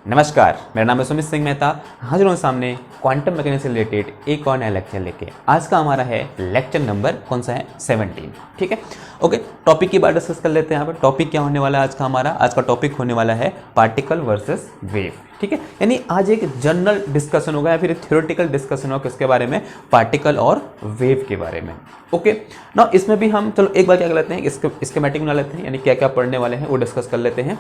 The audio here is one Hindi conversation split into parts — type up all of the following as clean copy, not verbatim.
नमस्कार, मेरा नाम है सुमित सिंह मेहता। हाजिर हूँ सामने क्वांटम मैकेनिक्स से रिलेटेड एक और नया लेक्चर लेके। आज का हमारा है लेक्चर नंबर कौन सा है 17। ठीक है, ओके। टॉपिक की बात डिस्कस कर लेते हैं। यहाँ पर टॉपिक क्या होने वाला है आज का टॉपिक होने वाला है पार्टिकल वर्सेस वेव। ठीक है, यानी आज एक जनरल डिस्कशन होगा या फिर एक थ्योरेटिकल डिस्कशन होगा किसके बारे में, पार्टिकल और वेव के बारे में। ओके ना, इसमें भी हम चलो एक बार क्या कर लेते हैं, स्कीमेटिक बना लेते हैं, यानी क्या क्या पढ़ने वाले हैं वो डिस्कस कर लेते हैं,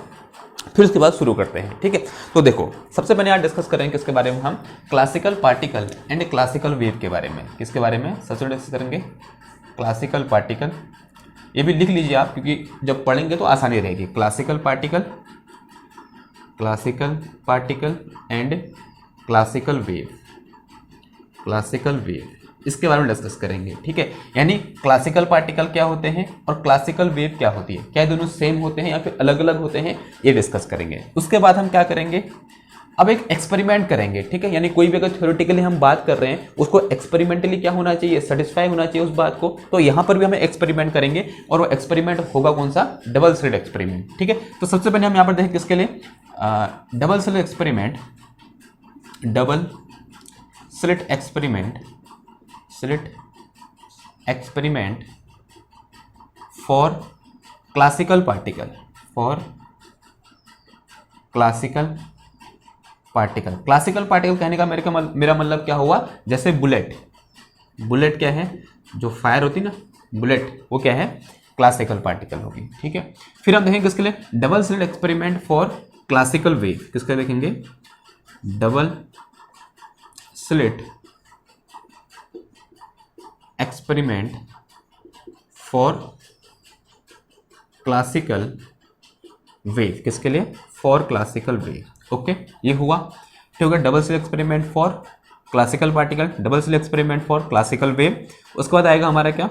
फिर उसके बाद शुरू करते हैं। ठीक है, तो देखो सबसे पहले आज डिस्कस करेंगे किसके बारे में, हम classical particle and classical wave के बारे में। किसके बारे में सबसे पहले डिस्कस करेंगे, क्लासिकल पार्टिकल। ये भी लिख लीजिए आप, क्योंकि जब पढ़ेंगे तो आसानी रहेगी। Classical particle and classical wave, इसके बारे में डिस्कस करेंगे। ठीक है, यानी क्लासिकल पार्टिकल क्या होते हैं और क्लासिकल वेव क्या होती है, क्या दोनों सेम होते हैं या फिर अलग अलग होते हैं, ये डिस्कस करेंगे। उसके बाद हम क्या करेंगे, अब एक एक्सपेरिमेंट करेंगे। ठीक है, यानी कोई भी अगर थ्योरेटिकली हम बात कर रहे हैं उसको एक्सपेरिमेंटली क्या होना चाहिए, सेटिस्फाई होना चाहिए उस बात को। तो यहाँ पर भी हमें एक्सपेरिमेंट करेंगे और वो एक्सपेरिमेंट होगा कौन सा, डबल स्लिट एक्सपेरिमेंट। ठीक है, तो सबसे पहले हम यहाँ पर देखें किसके लिए, double slit experiment for classical particle, classical particle कहने का मेरा मतलब क्या हुआ, जैसे बुलेट क्या है, जो फायर होती ना बुलेट, वो क्या है, क्लासिकल पार्टिकल होगी। ठीक है, फिर हम देखेंगे किसके लिए, double slit experiment for classical wave. किसके लिए देखेंगे, double slit experiment for classical wave. किसके लिए, फॉर क्लासिकल वेव। ओके, ये हुआ। ठीक है, double slit experiment for classical particle, double slit experiment for classical wave. उसके बाद आएगा हमारा क्या,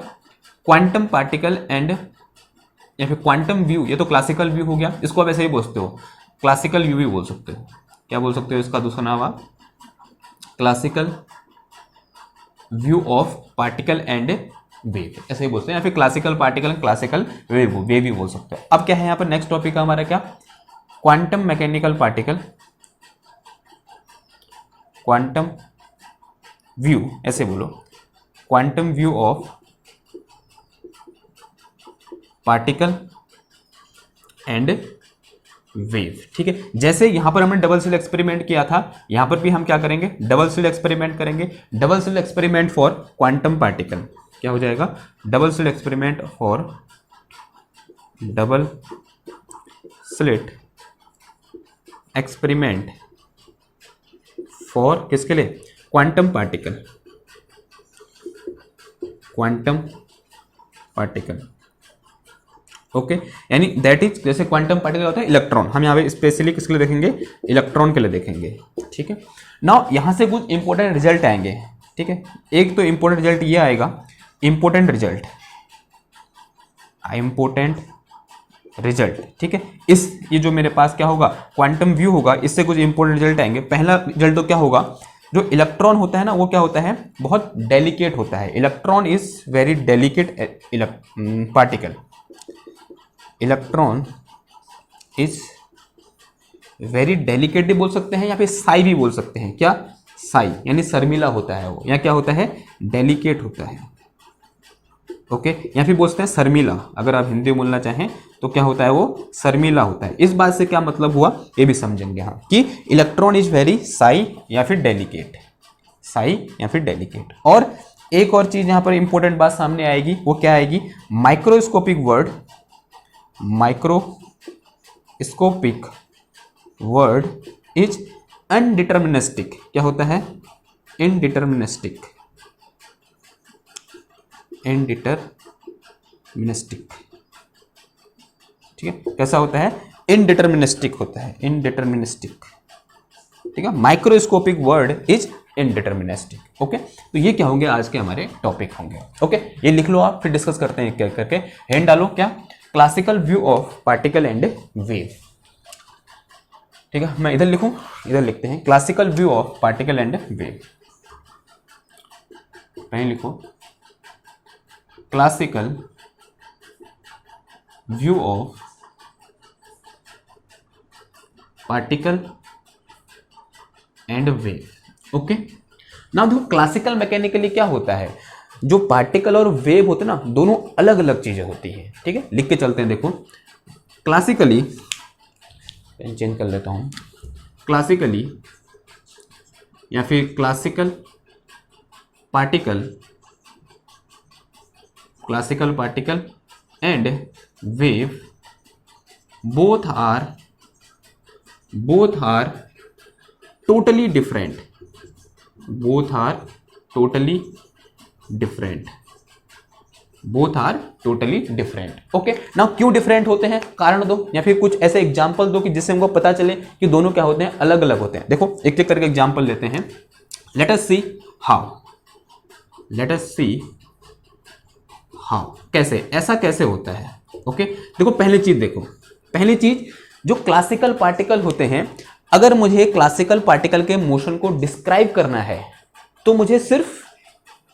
क्वांटम पार्टिकल एंड या फिर क्वांटम व्यू। ये तो क्लासिकल व्यू हो गया, इसको आप ऐसे ही बोलते हो, क्लासिकल व्यू भी बोल सकते हो। क्या बोल सकते हो इसका दूसरा नाम आप, classical view of particle and wave, ऐसे ही बोलते हैं, या फिर classical particle and classical wave भी बोल सकते हो। अब क्या है यहाँ पर नेक्स्ट टॉपिक हमारा क्या, quantum mechanical particle, quantum view, ऐसे बोलो, quantum view of particle and wave. ठीक है, जैसे यहां पर हमने डबल स्लिट एक्सपेरिमेंट किया था, यहां पर भी हम क्या करेंगे, डबल स्लिट एक्सपेरिमेंट करेंगे। Double slit experiment for quantum particle क्या हो जाएगा, double slit experiment for double slit experiment for किसके लिए, क्वांटम पार्टिकल ओके, यानी दैट इज, जैसे क्वांटम पार्टिकल होता है इलेक्ट्रॉन, हम यहाँ पे स्पेशली किसके लिए देखेंगे, इलेक्ट्रॉन के लिए देखेंगे। ठीक है, नाउ यहाँ से कुछ इंपॉर्टेंट रिजल्ट आएंगे। ठीक है, एक तो इंपॉर्टेंट रिजल्ट ये आएगा, इंपॉर्टेंट रिजल्ट। ठीक है, ये जो मेरे पास क्या होगा, क्वांटम व्यू होगा, इससे कुछ इंपॉर्टेंट रिजल्ट आएंगे। पहला रिजल्ट तो क्या होगा, जो इलेक्ट्रॉन होता है ना, वो क्या होता है, बहुत डेलिकेट होता है। Electron is very delicate particle, electron is very delicate भी बोल सकते हैं या फिर साई भी बोल सकते हैं। क्या, साई यानी शर्मीला होता है वो, या क्या होता है, डेलिकेट होता है। ओके, या फिर बोलते हैं शर्मीला, अगर आप हिंदी बोलना चाहें तो क्या होता है, वो शर्मीला होता है। इस बात से क्या मतलब हुआ ये भी समझेंगे हम, कि इलेक्ट्रॉन इज वेरी साई या फिर डेलिकेट, और एक और चीज यहां पर इंपॉर्टेंट बात सामने आएगी, वो क्या आएगी, माइक्रोस्कोपिक वर्ड इज अनडिटर्मिनिस्टिक। क्या होता है, इनडिटर्मिनिस्टिक। ठीक है, कैसा होता है, इनडिटर्मिनिस्टिक होता है, ठीक है, माइक्रोस्कोपिक वर्ड इज इनडिटर्मिनिस्टिक। ओके, तो ये क्या होंगे, आज के हमारे टॉपिक होंगे। ओके, ये लिख लो आप, फिर डिस्कस करते हैं क्या करके। हैंड डालो, क्या, classical view of particle and wave. ठीक है, मैं इधर लिखूं, इधर लिखते हैं, classical view of particle and wave. कहीं लिखो, classical view of particle and wave. Okay, ना देखो क्लासिकल मैकेनिकली क्या होता है, जो पार्टिकल और वेव होते हैं ना, दोनों अलग अलग चीजें होती है। ठीक है, लिख के चलते हैं। देखो क्लासिकली, पेन चेंज कर लेता हूं, क्लासिकली या फिर classical particle and wave both are totally different, both are totally different, both are totally different। Okay, now क्यों डिफरेंट होते हैं, कारण दो या फिर कुछ ऐसे एग्जांपल दो कि जिससे हमको पता चले कि दोनों क्या होते हैं, अलग अलग होते हैं। देखो एक एक करके एग्जांपल लेते हैं। लेट अस सी हाउ, कैसे, ऐसा कैसे होता है। ओके, देखो पहली चीज जो क्लासिकल पार्टिकल होते हैं, अगर मुझे क्लासिकल पार्टिकल के मोशन को डिस्क्राइब करना है तो मुझे सिर्फ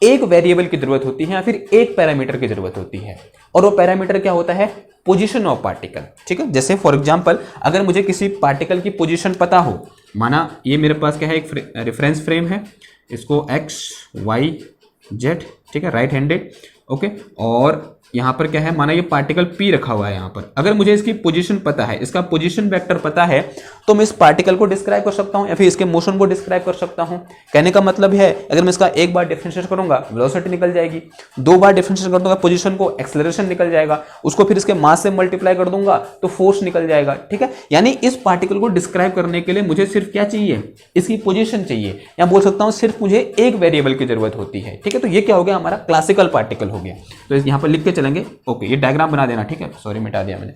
एक वेरिएबल की जरूरत होती है या फिर एक पैरामीटर की जरूरत होती है, और वो पैरामीटर क्या होता है, पोजीशन ऑफ पार्टिकल। ठीक है, जैसे फॉर एग्जांपल अगर मुझे किसी पार्टिकल की पोजीशन पता हो, माना ये मेरे पास क्या है, एक रेफरेंस फ्रेम है, इसको एक्स वाई जेड, ठीक है, राइट हैंडेड। ओके, और यहाँ पर क्या है, माना ये पार्टिकल पी रखा हुआ है यहाँ पर, अगर मुझे इसकी पोजीशन पता है, इसका पोजीशन वेक्टर पता है, तो मैं इस पार्टिकल को डिस्क्राइब कर सकता हूँ या फिर इसके मोशन को डिस्क्राइब कर सकता हूँ। कहने का मतलब है, अगर मैं इसका एक बार डिफरेंशिएट करूंगा वेलोसिटी निकल जाएगी, दो बार डिफरेंशिएट कर दूंगा पोजीशन को, एक्सेलरेशन निकल जाएगा, उसको फिर इसके मास से मल्टीप्लाई कर दूंगा तो फोर्स निकल जाएगा। ठीक है, यानी इस पार्टिकल को डिस्क्राइब करने के लिए मुझे सिर्फ क्या चाहिए, इसकी पोजीशन चाहिए, या बोल सकता हूँ सिर्फ मुझे एक वेरिएबल की जरूरत होती है। ठीक है, तो ये क्या हो गया, हमारा क्लासिकल पार्टिकल हो गया। तो यहाँ पर लिख के चलेंगे। ओके, ये डायग्राम बना देना, ठीक है, सॉरी मिटा दिया मैंने,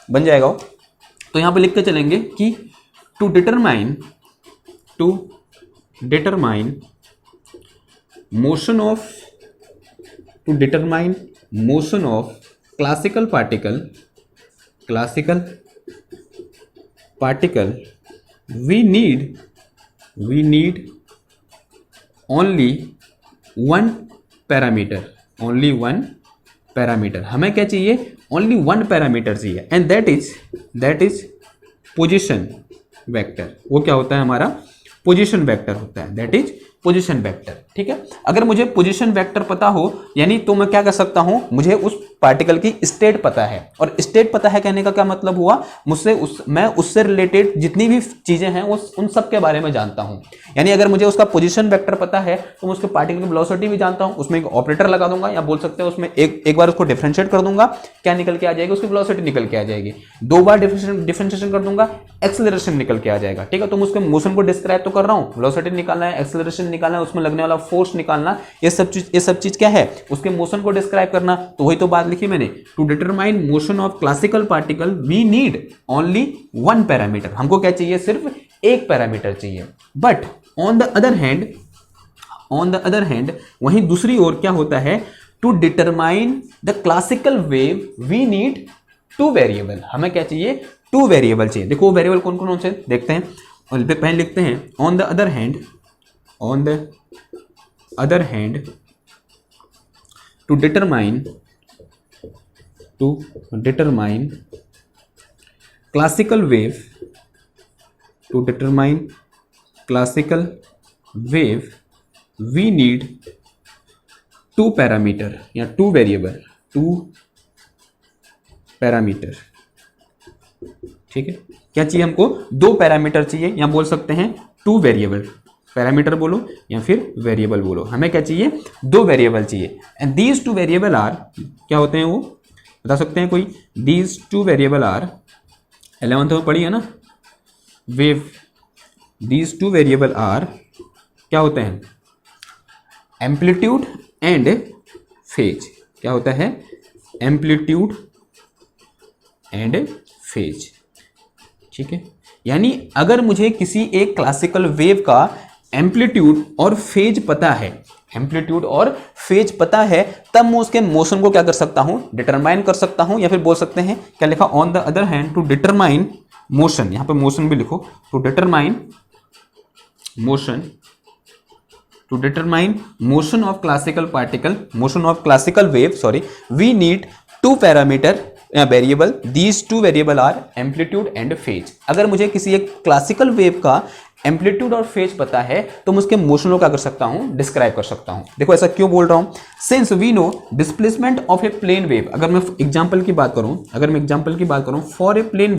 बन जाएगा वो। तो यहाँ पे लिख के चलेंगे कि to determine motion of classical particle we need only one parameter. हमें क्या चाहिए, ओनली वन पैरामीटर चाहिए, and that is position vector. वो क्या होता है, हमारा पोजीशन वेक्टर होता है, दैट इज पोजीशन वेक्टर। ठीक है, अगर मुझे पोजीशन वेक्टर पता हो, यानी तो मैं क्या कर सकता हूं, मुझे उस पार्टिकल की स्टेट पता है, और स्टेट पता है कहने का क्या मतलब हुआ, मैं उससे रिलेटेड जितनी भी चीजें हैं उन सब के बारे में जानता हूं। यानी अगर मुझे उसका पोजीशन वेक्टर पता है तो मैं उसके पार्टिकल की वेलोसिटी भी जानता हूं, उसमें एक ऑपरेटर लगा दूंगा, या बोल सकते हैं उसमें एक बार उसको डिफरेंशिएट कर दूंगा, क्या निकल के आ जाएगी, उसकी वेलोसिटी निकल के आ जाएगी। दो बार डिफरेंशिएशन कर दूंगा, एक्सेलरेशन निकल के आ जाएगा। ठीक है, तो मैं उसके मोशन को डिस्क्राइब तो कर रहा हूं, वेलोसिटी निकालना है, एक्सेलरेशन निकालना है, उसमें लगने वाला फोर्स निकालना, ये सब चीज क्या है, उसके मोशन को डिस्क्राइब करना। तो वही तो बात लिखी मैंने, to determine motion of classical particle we need only one parameter. हमको क्या चाहिए, सिर्फ एक पैरामीटर चाहिए। But on the other hand वहीं दूसरी ओर क्या होता है, to determine the classical wave we need two variable. हमें क्या चाहिए, टू वेरिएबल चाहिए। देखो वो वेरिएबल कौन कौन से देखते हैं, और पहले लिखते हैं on the other hand to determine classical wave we need two parameter या टू पैरामीटर। ठीक है, क्या चाहिए हमको, दो पैरामीटर चाहिए, या बोल सकते हैं टू वेरिएबल। पैरामीटर बोलो या फिर वेरिएबल बोलो, हमें क्या चाहिए, दो वेरिएबल चाहिए। And these two variable are, क्या होते हैं वो बता सकते हैं कोई, these two variable are, 11th में पढ़ी है ना wave, these two variable are क्या होते हैं, एम्पलीट्यूड एंड फेज। क्या होता है, एम्पलीट्यूड एंड फेज। ठीक है, यानी अगर मुझे किसी एक क्लासिकल वेव का एम्पलीट्यूड और फेज पता है, तब मैं उसके मोशन को क्या कर सकता हूं, डिटरमाइन कर सकता हूं, या फिर बोल सकते हैं क्या लिखा, on the other hand to determine motion, यहां पे मोशन भी लिखो, to determine motion of classical wave, we need two parameter variable, these two variable are amplitude and phase. अगर मुझे किसी एक क्लासिकल वेव का एम्पलीट्यूड और फेज पता है तो मैं उसके मोशन को क्या कर सकता हूं, डिस्क्राइब कर सकता हूं। देखो ऐसा क्यों बोल रहा हूं, since we know displacement of a plane wave, अगर मैं एग्जांपल की बात करूं फॉर ए प्लेन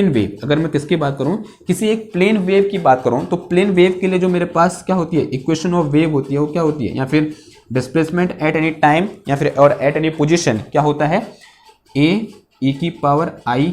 वेव, अगर मैं किसकी बात करूं, किसी एक प्लेन वेव की बात करूं, तो प्लेन वेव के लिए जो मेरे पास क्या होती है, इक्वेशन ऑफ वेव होती है, वो क्या होती है, या फिर डिस्प्लेसमेंट एट एनी टाइम या फिर और एट एनी पोजीशन क्या होता है, e की पावर i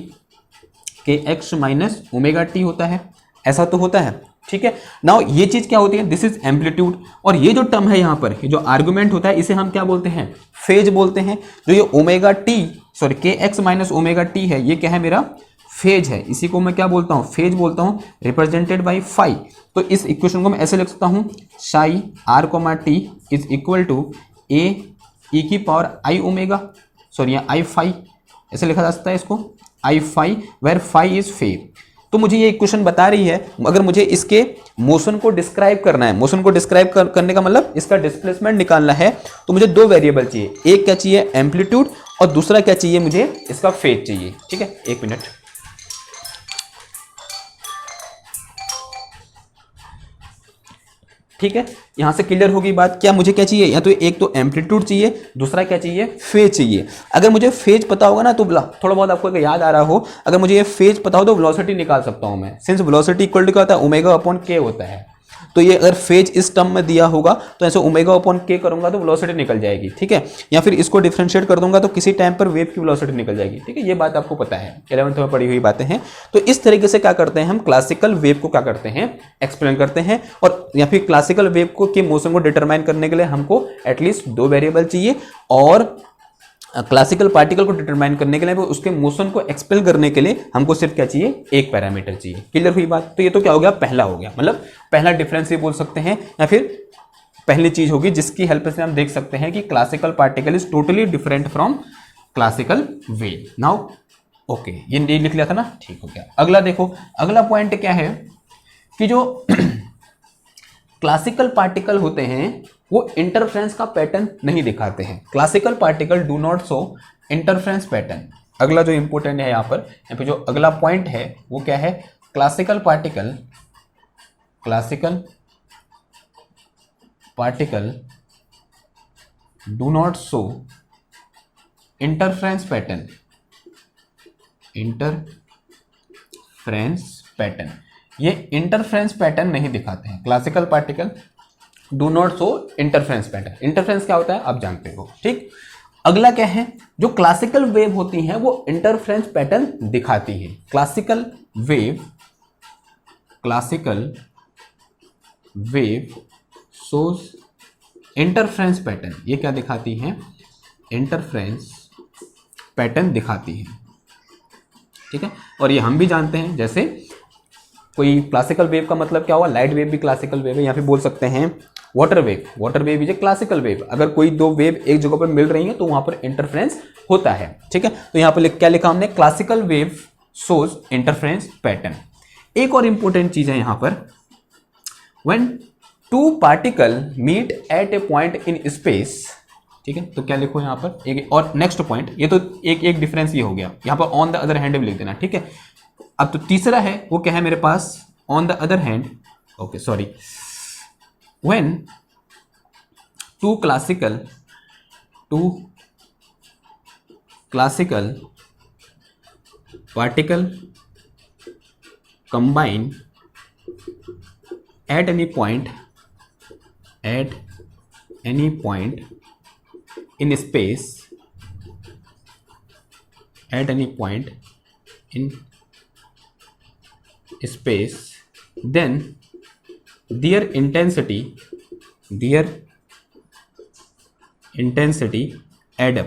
के x माइनस ओमेगा टी होता है, ऐसा तो होता है। ठीक है, नाउ ये चीज क्या होती है, दिस इज एम्पलीट्यूड, और ये जो टर्म है यहाँ पर, ये जो आर्गुमेंट होता है, इसे हम क्या बोलते हैं, फेज बोलते हैं। जो ये ओमेगा टी सॉरी के एक्स माइनस ओमेगा टी है, ये क्या है, मेरा फेज है, इसी को मैं क्या बोलता हूँ, फेज बोलता हूँ, रिप्रेजेंटेड बाई फाई। तो इस इक्वेशन को मैं ऐसे लिख सकता हूँ, psi r comma t is equal to a e की पावर आई ओमेगा, सॉरी यहाँ आई फाई, ऐसे लिखा जा सकता है इसको, i phi, where phi is phase. तो मुझे ये इक्वेशन बता रही है, अगर मुझे इसके मोशन को डिस्क्राइब करना है, मोशन को डिस्क्राइब करने का मतलब इसका डिस्प्लेसमेंट निकालना है, तो मुझे दो वेरिएबल चाहिए, एक क्या चाहिए, एम्पलीट्यूड, और दूसरा क्या चाहिए, मुझे इसका फेज चाहिए। ठीक है, एक मिनट, ठीक है, यहां से क्लियर होगी बात, क्या मुझे क्या चाहिए, या तो एक तो एम्पलीट्यूड चाहिए, दूसरा क्या चाहिए, फेज चाहिए। अगर मुझे फेज पता होगा ना, तो थोड़ा बहुत आपको याद आ रहा हो, अगर मुझे ये फेज पता हो तो वेलोसिटी निकाल सकता हूं मैं, सिंस वेलोसिटी इक्वल टू क्या होता है, ओमेगा अपॉन के होता है। तो ये अगर फेज इस टर्म में दिया होगा तो ऐसे ओमेगा अपॉन के करूंगा तो वेलोसिटी निकल जाएगी। ठीक है, या फिर इसको डिफरेंशिएट कर दूंगा तो किसी टाइम पर वेव की वेलोसिटी निकल जाएगी। ठीक है, ये बात आपको पता है, 11th में पढ़ी हुई बातें हैं। तो इस तरीके से क्या करते हैं हम, क्लासिकल वेव को क्या करते हैं, एक्सप्लेन करते हैं, और या फिर क्लासिकल वेव को के मोशन को डिटरमाइन करने के लिए हमको एटलीस्ट दो वेरिएबल चाहिए, और क्लासिकल पार्टिकल को डिटरमाइन करने के लिए, उसके मोशन को एक्सप्लेन करने के लिए हमको सिर्फ क्या चाहिए, एक पैरामीटर चाहिए। क्लियर हुई बात। तो ये तो क्या हो गया, पहला हो गया, मतलब पहला डिफरेंस ये बोल सकते हैं, या फिर पहली चीज होगी जिसकी हेल्प से हम देख सकते हैं कि classical particle is totally different from classical wave. Now okay, ये लिख लिया था ना, ठीक हो गया। अगला देखो, अगला पॉइंट क्या है कि जो क्लासिकल पार्टिकल होते हैं वो इंटरफ्रेंस का पैटर्न नहीं दिखाते हैं। Classical particle do not show interference pattern. अगला जो इंपॉर्टेंट है यहाँ पे जो अगला पॉइंट है वो क्या है, classical particle do not show interference pattern, ये इंटरफ्रेंस पैटर्न नहीं दिखाते हैं। Classical particle do not show interference pattern. Interference क्या होता है आप जानते हो, ठीक। अगला क्या है, जो क्लासिकल वेव होती हैं वो इंटरफ्रेंस पैटर्न दिखाती है। Classical wave shows interference pattern. ये क्या दिखाती हैं, इंटरफ्रेंस पैटर्न दिखाती है, ठीक है। और ये हम भी जानते हैं, जैसे कोई क्लासिकल वेव का मतलब क्या हुआ, लाइट वेव भी क्लासिकल वेव है, या फिर बोल सकते हैं water wave is a classical wave. अगर कोई दो वेव एक जगह पर मिल रही हैं तो वहां पर इंटरफ्रेंस होता है, ठीक है। तो यहां पर क्या लिखा हमने, classical wave shows interference pattern. एक और इंपॉर्टेंट चीज है यहां पर, when two particle meet at a point in space, ठीक है। तो क्या लिखो यहां पर एक और नेक्स्ट पॉइंट, ये तो एक डिफरेंस ये हो गया, यहां पर ऑन द अदर हैंड भी लिख देना, ठीक है। अब तो तीसरा है वो क्या है मेरे पास, on the other hand, okay sorry, when two classical particle combine at any point in स्पेस, एट एनी पॉइंट इन space, then their intensity add up।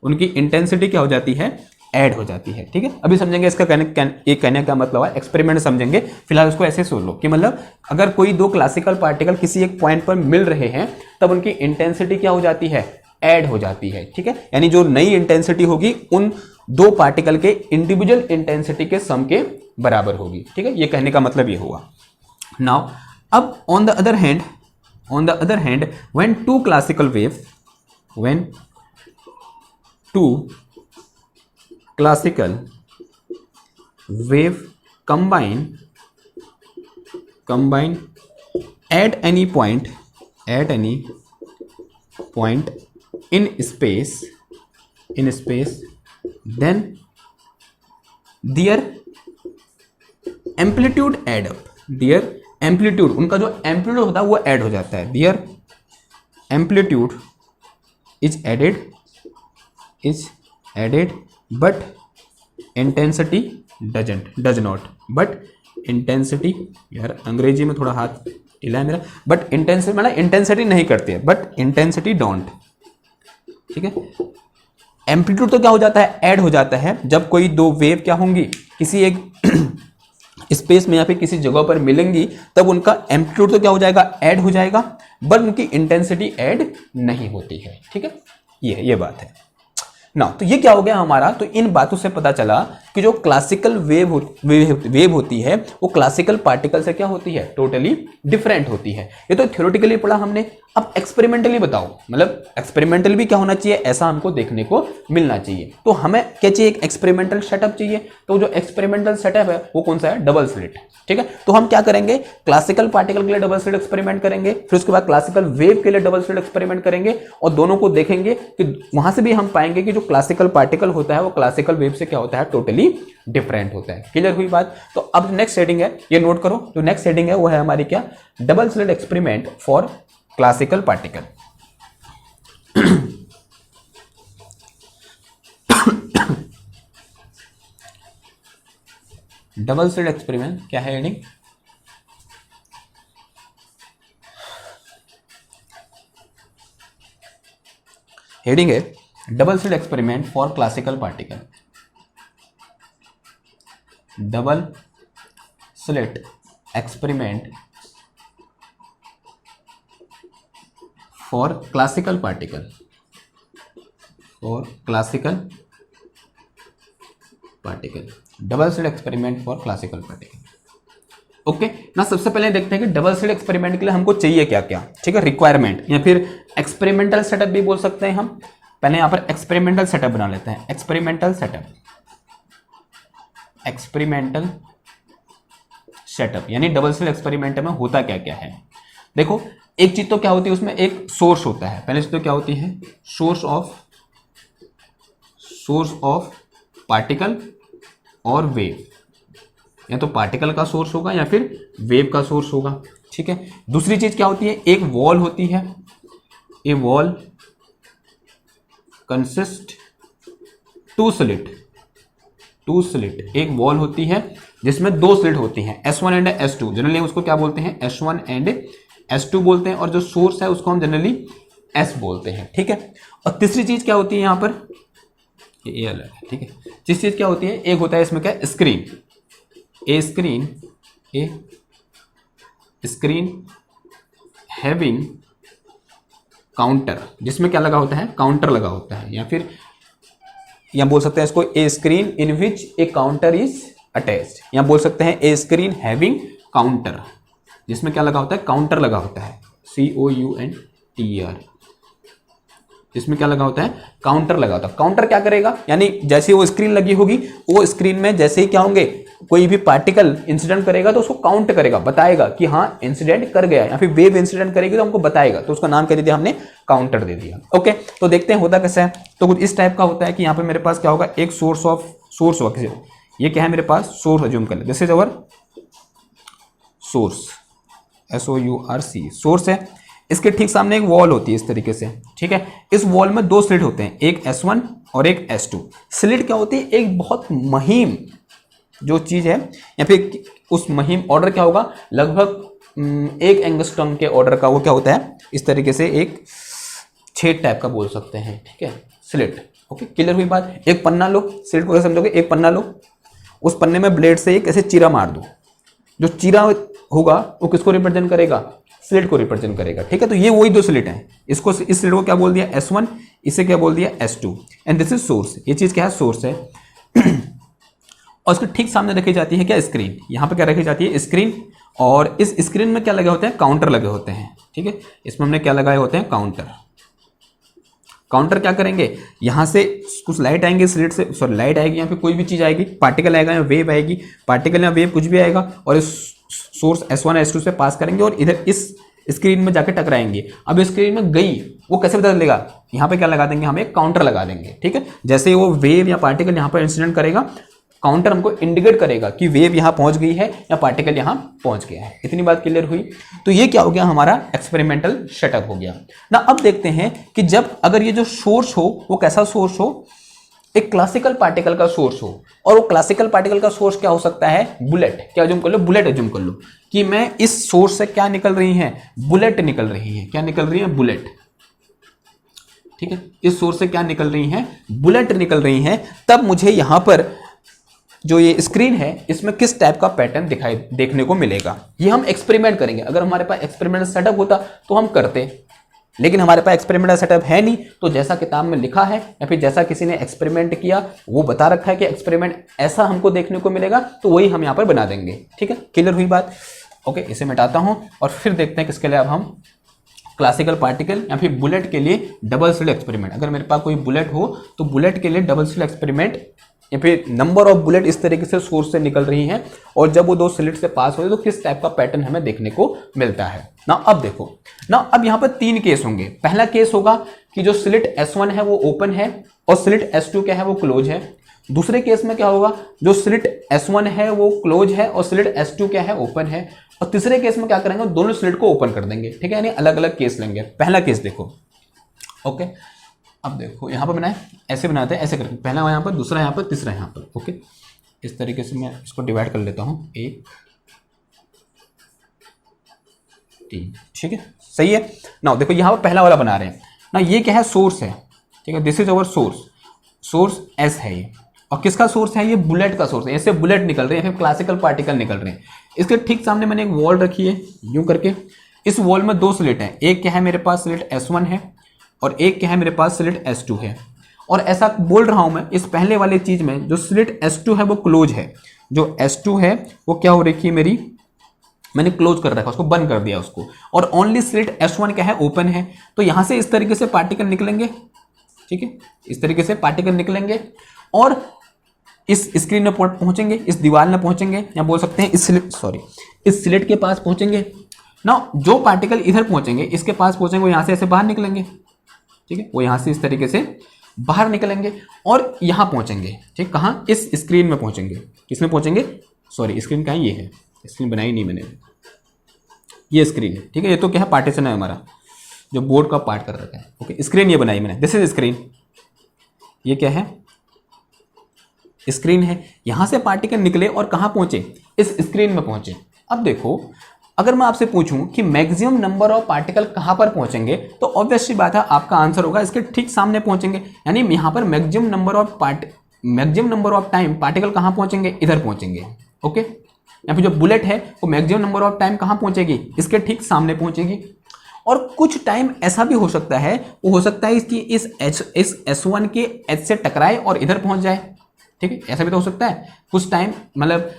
उनकी इंटेंसिटी क्या हो जाती है, ऐड हो जाती है, ठीक है। अभी समझेंगे इसका कहने का मतलब है, एक्सपेरिमेंट समझेंगे। फिलहाल उसको ऐसे सुन लो कि मतलब अगर कोई दो क्लासिकल पार्टिकल किसी एक पॉइंट पर मिल रहे हैं तब उनकी इंटेंसिटी क्या हो जाती है, ऐड हो जाती है, ठीक है। यानी जो नई इंटेंसिटी होगी उन दो पार्टिकल के इंडिविजुअल इंटेंसिटी के सम के बराबर होगी, ठीक है। ये कहने का मतलब ये हुआ। नाउ अब on the other hand when two classical wave combine at any point in space then their amplitude add up, their amplitude, उनका जो amplitude होता है वो ऐड हो जाता है, their amplitude is added but intensity does not, but intensity, यार अंग्रेजी में थोड़ा हाथ ढीला है मेरा, बट इंटेंसिटी मतलब इंटेंसिटी नहीं करती है, बट इंटेंसिटी डोंट, ठीक है। एम्पलीट्यूड तो क्या हो जाता है, ऐड हो जाता है जब कोई दो वेव क्या होंगी किसी एक स्पेस में या फिर किसी जगह पर मिलेंगी, तब उनका एम्पलीट्यूड तो क्या हो जाएगा, ऐड हो जाएगा, बट उनकी इंटेंसिटी ऐड नहीं होती है, ठीक है। ये बात है ना। तो ये क्या हो गया हमारा, तो इन बातों से पता चला कि जो क्लासिकल वेव होती है वो क्लासिकल पार्टिकल से क्या होती है, टोटली डिफरेंट होती है। ये तो थ्योरेटिकली पढ़ा हमने। अब एक्सपेरिमेंटली बताओ, मतलब एक्सपेरिमेंटल भी क्या होना चाहिए, ऐसा हमको देखने को मिलना चाहिए। तो हमें क्या चाहिए, एक एक्सपेरिमेंटल सेटअप चाहिए। तो जो एक्सपेरिमेंटल सेटअप है वो कौन सा है, डबल स्लिट, ठीक है। तो हम क्या करेंगे, क्लासिकल पार्टिकल के लिए डबल स्लिट एक्सपेरिमेंट करेंगे, फिर उसके बाद क्लासिकल वेव के लिए डबल स्लिट एक्सपेरिमेंट करेंगे, और दोनों को देखेंगे कि वहां से भी हम पाएंगे कि जो क्लासिकल पार्टिकल होता है वो क्लासिकल वेव से क्या होता है, टोटली डिफरेंट होता है। क्लियर हुई बात। तो अब नेक्स्ट हेडिंग है, ये नोट करो, जो नेक्स्ट हेडिंग है वो है हमारी क्या, double slit experiment for classical particle. Double slit experiment क्या है हेडिंग, हेडिंग है double slit experiment for classical particle. Double slit experiment for classical particle, double slit experiment for classical particle. Okay ना, सबसे पहले देखते हैं कि डबल स्लिट एक्सपेरिमेंट के लिए हमको चाहिए क्या क्या, ठीक है, रिक्वायरमेंट, या फिर एक्सपेरिमेंटल सेटअप भी बोल सकते हैं हम। पहले यहां पर एक्सपेरिमेंटल सेटअप बना लेते हैं, एक्सपेरिमेंटल सेटअप यानी डबल स्लिट एक्सपेरिमेंट में होता क्या क्या है। देखो, एक चीज तो क्या होती है, उसमें एक सोर्स होता है। पहले चीज तो क्या होती है, सोर्स ऑफ पार्टिकल और वेव, या तो पार्टिकल का सोर्स होगा या फिर वेव का सोर्स होगा, ठीक है। दूसरी चीज क्या होती है, एक वॉल होती है, ए वॉल कंसिस्ट टू स्लिट, एक वॉल होती है जिसमें दो स्लिट होती हैं, S1 एंड S2। जनरली उसको क्या बोलते हैं, S1 एंड S2 बोलते हैं, और जो सोर्स है उसको हम जनरली S बोलते हैं, ठीक है। और तीसरी चीज क्या होती है यहां पर, ये अलग है, ठीक है। तीसरी चीज क्या होती है, एक होता है इसमें क्या, स्क्रीन, ए स्क्रीन हैविंग काउंटर, जिसमें क्या लगा होता है, काउंटर लगा होता है, या फिर या बोल सकते हैं इसको ए screen in which A counter is attached, या बोल सकते हैं ए स्क्रीन हैविंग काउंटर, जिसमें क्या लगा होता है, काउंटर लगा होता है, COUNTER, इसमें क्या लगा होता है, काउंटर लगा होता है। काउंटर क्या करेगा, यानी जैसे वो स्क्रीन लगी होगी, वो स्क्रीन में जैसे ही क्या होंगे, कोई भी पार्टिकल इंसिडेंट करेगा तो उसको काउंट करेगा, बताएगा कि हाँ इंसिडेंट कर गया, या फिर वेव इंसिडेंट करेगी तो हमको बताएगा, तो उसका नाम क्या दे दिया हमने, काउंटर दे दिया। ओके, तो देखते हैं होता कैसा है। तो कुछ इस टाइप का होता है कि यहाँ पे मेरे पास क्या होगा, एक सोर्स होगा, ये क्या है मेरे पास, सोर्स अज्यूम कर ले, this is our source, SOURC, source है। इसके ठीक सामने एक वॉल होती है इस तरीके से, ठीक है। इस वॉल में दो स्लिट होते हैं, एक S1 और एक S2। स्लिट क्या होती है, एक बहुत महीन जो चीज है, या फिर उस महीन ऑर्डर क्या होगा, लगभग 1 एंगस्ट्रॉम के ऑर्डर का वो क्या होता है, इस तरीके से एक छेद टाइप का बोल सकते हैं, ठीक है, स्लिट। ओके, क्लियर हुई बात। एक पन्ना लो, स्लिट को कैसे समझोगे, एक पन्ना लो, उस पन्ने में ब्लेड से एक ऐसे चीरा मार दो, जो चीरा होगा वो किसको रिप्रेजेंट करेगा, स्लिट को रिप्रेजेंट करेगा, ठीक है। तो ये वही दो स्लिट हैं, इसको, इस स्लिट को क्या बोल दिया, S1, इसे क्या बोल दिया, S2, and this is source. ये चीज क्या है, सोर्स है। और उसके ठीक सामने रखी जाती है क्या, स्क्रीन। यहाँ पे क्या रखी जाती है, स्क्रीन, और इस स्क्रीन में क्या लगे होते हैं, काउंटर लगे होते हैं, ठीक है। इसमें हमने क्या लगाए होते हैं, काउंटर। काउंटर क्या करेंगे, यहाँ से कुछ लाइट आएंगे स्लिट से, सॉरी लाइट आएगी, यहाँ पे कोई भी चीज़ आएगी, पार्टिकल आएगा या वेव आएगी, पार्टिकल या वेव कुछ भी आएगा, और इस सोर्स S1 S2 से पास करेंगे और इधर इस स्क्रीन में जाके टकराएंगे। अब स्क्रीन में गई वो कैसे पता चलेगा, यहाँ पे क्या लगा देंगे, हम एक काउंटर लगा देंगे, ठीक है। जैसे वो वेव या पार्टिकल यहाँ पर इंसिडेंट करेगा, काउंटर हमको इंडिकेट करेगा कि वेव यहाँ पहुंच गई है या पार्टिकल यहाँ पहुंच गया है। इतनी बात क्लियर हुई। तो ये क्या हो गया, हमारा एक्सपेरिमेंटल सेटअप हो गया ना। अब देखते हैं कि जब अगर ये जो सोर्स हो वो कैसा सोर्स हो, एक क्लासिकल पार्टिकल का सोर्स हो, और वो क्लासिकल पार्टिकल का सोर्स क्या हो सकता है, बुलेट। क्या अज्यूम कर लो, बुलेट अज्यूम कर लो कि मैं इस सोर्स से क्या निकल रही है, बुलेट निकल रही है। क्या निकल रही है, बुलेट, ठीक है। इस सोर्स से क्या निकल रही है, बुलेट निकल रही है। तब मुझे यहां पर जो ये स्क्रीन है इसमें किस टाइप का पैटर्न दिखाई देखने को मिलेगा, ये हम एक्सपेरिमेंट करेंगे। अगर हमारे पास एक्सपेरिमेंटल सेटअप होता तो हम करते, लेकिन हमारे पास एक्सपेरिमेंटल सेटअप है नहीं। तो जैसा किताब में लिखा है या फिर जैसा किसी ने एक्सपेरिमेंट किया वो बता रखा है कि एक्सपेरिमेंट ऐसा हमको देखने को मिलेगा, तो वही हम यहाँ पर बना देंगे, ठीक है। क्लियर हुई बात, ओके। इसे मिटाता हूं और फिर देखते हैं किसके लिए अब हम क्लासिकल पार्टिकल या फिर बुलेट के लिए डबल स्लिट एक्सपेरिमेंट। अगर मेरे पास कोई बुलेट हो तो बुलेट के लिए डबल स्लिट एक्सपेरिमेंट या फिर नंबर ऑफ बुलेट इस तरीके से सोर्स से निकल रही हैं, और जब वो दो स्लिट से पास हो तो किस टाइप का पैटर्न हमें देखने को मिलता है ना। अब देखो ना, अब यहाँ पर 3 केस होंगे। पहला केस होगा कि जो स्लिट S1 है वो ओपन है और स्लिट S2 क्या है, वो क्लोज है। दूसरे केस में क्या होगा, जो स्लिट S1 है वो क्लोज है और स्लिट S2 क्या है, ओपन है। और तीसरे केस में क्या करेंगे, दोनों स्लिट को ओपन कर देंगे, ठीक है। यानी अलग अलग केस लेंगे। पहला केस देखो, ओके। अब देखो यहाँ पर बनाए, ऐसे बनाते हैं, ऐसे करके पहला यहाँ पर, दूसरा यहाँ पर, तीसरा यहाँ पर, ओके। इस तरीके से मैं इसको डिवाइड कर लेता हूँ, 1 3, ठीक है, सही है ना। देखो यहाँ पर पहला वाला बना रहे हैं ना, ये क्या है, सोर्स है, ठीक है। This is our source, source S है ये, और किसका सोर्स है, ये बुलेट का सोर्स है। इससे बुलेट निकल रहे हैं, फिर क्लासिकल पार्टिकल निकल रहे हैं। इसके ठीक सामने मैंने एक वॉल रखी है यूं करके, इस वॉल में 2 स्लिट हैं। एक क्या है मेरे पास, स्लिट S1 है, और एक क्या है मेरे पास, स्लिट S2 है। और ऐसा बोल रहा हूं मैं, इस पहले वाले चीज में जो स्लिट S2 है वो क्लोज है, जो S2 है वो क्या हो रखी है मेरी, मैंने क्लोज कर रखा, उसको बंद कर दिया उसको, और ओनली स्लिट S1 क्या है, ओपन है। तो यहां से इस तरीके से पार्टिकल निकलेंगे, ठीक है, इस तरीके से पार्टिकल निकलेंगे और इस स्क्रीन में पहुंचेंगे, इस दीवार में पहुंचेंगे, या बोल सकते हैं इस स्लिट के पास पहुंचेंगे ना। जो पार्टिकल इधर पहुंचेंगे, इसके पास पहुंचेंगे, वो यहां से ऐसे बाहर निकलेंगे, ठीक है। वो यहां से इस तरीके से बाहर निकलेंगे और यहां पहुंचेंगे, ठीक। कहां, इस स्क्रीन में पहुंचेंगे। किसमें पहुंचेंगे, सॉरी स्क्रीन कहां, ये है, स्क्रीन बनाई नहीं मैंने, ये स्क्रीन है, ठीक है। ये तो क्या है, पार्टीशन है हमारा, जो बोर्ड का पार्ट कर रखा है, ओके। स्क्रीन ये बनाई मैंने, दिस इज स्क्रीन, ये क्या है, स्क्रीन है। यहां से पार्टिकल निकले और कहां पहुंचे, इस स्क्रीन में पहुंचे। अब देखो, अगर मैं आपसे पूछूं कि मैक्सिमम नंबर ऑफ पार्टिकल कहां पर पहुंचेंगे, तो ऑब्वियसली बात है आपका आंसर होगा इसके ठीक सामने पहुंचेंगे। यानी यहां पर maximum number of time particle कहां पहुंचेंगे, इधर पहुंचेंगे, ओके। या फिर जो बुलेट है वो मैक्सिमम नंबर ऑफ टाइम कहां पहुंचेगी, इसके ठीक सामने पहुंचेगी। और कुछ टाइम ऐसा भी हो सकता है, वो हो सकता है कि इस S1 के H से टकराए और इधर पहुंच जाए, ठीक है। ऐसा भी तो हो सकता है कुछ टाइम, मतलब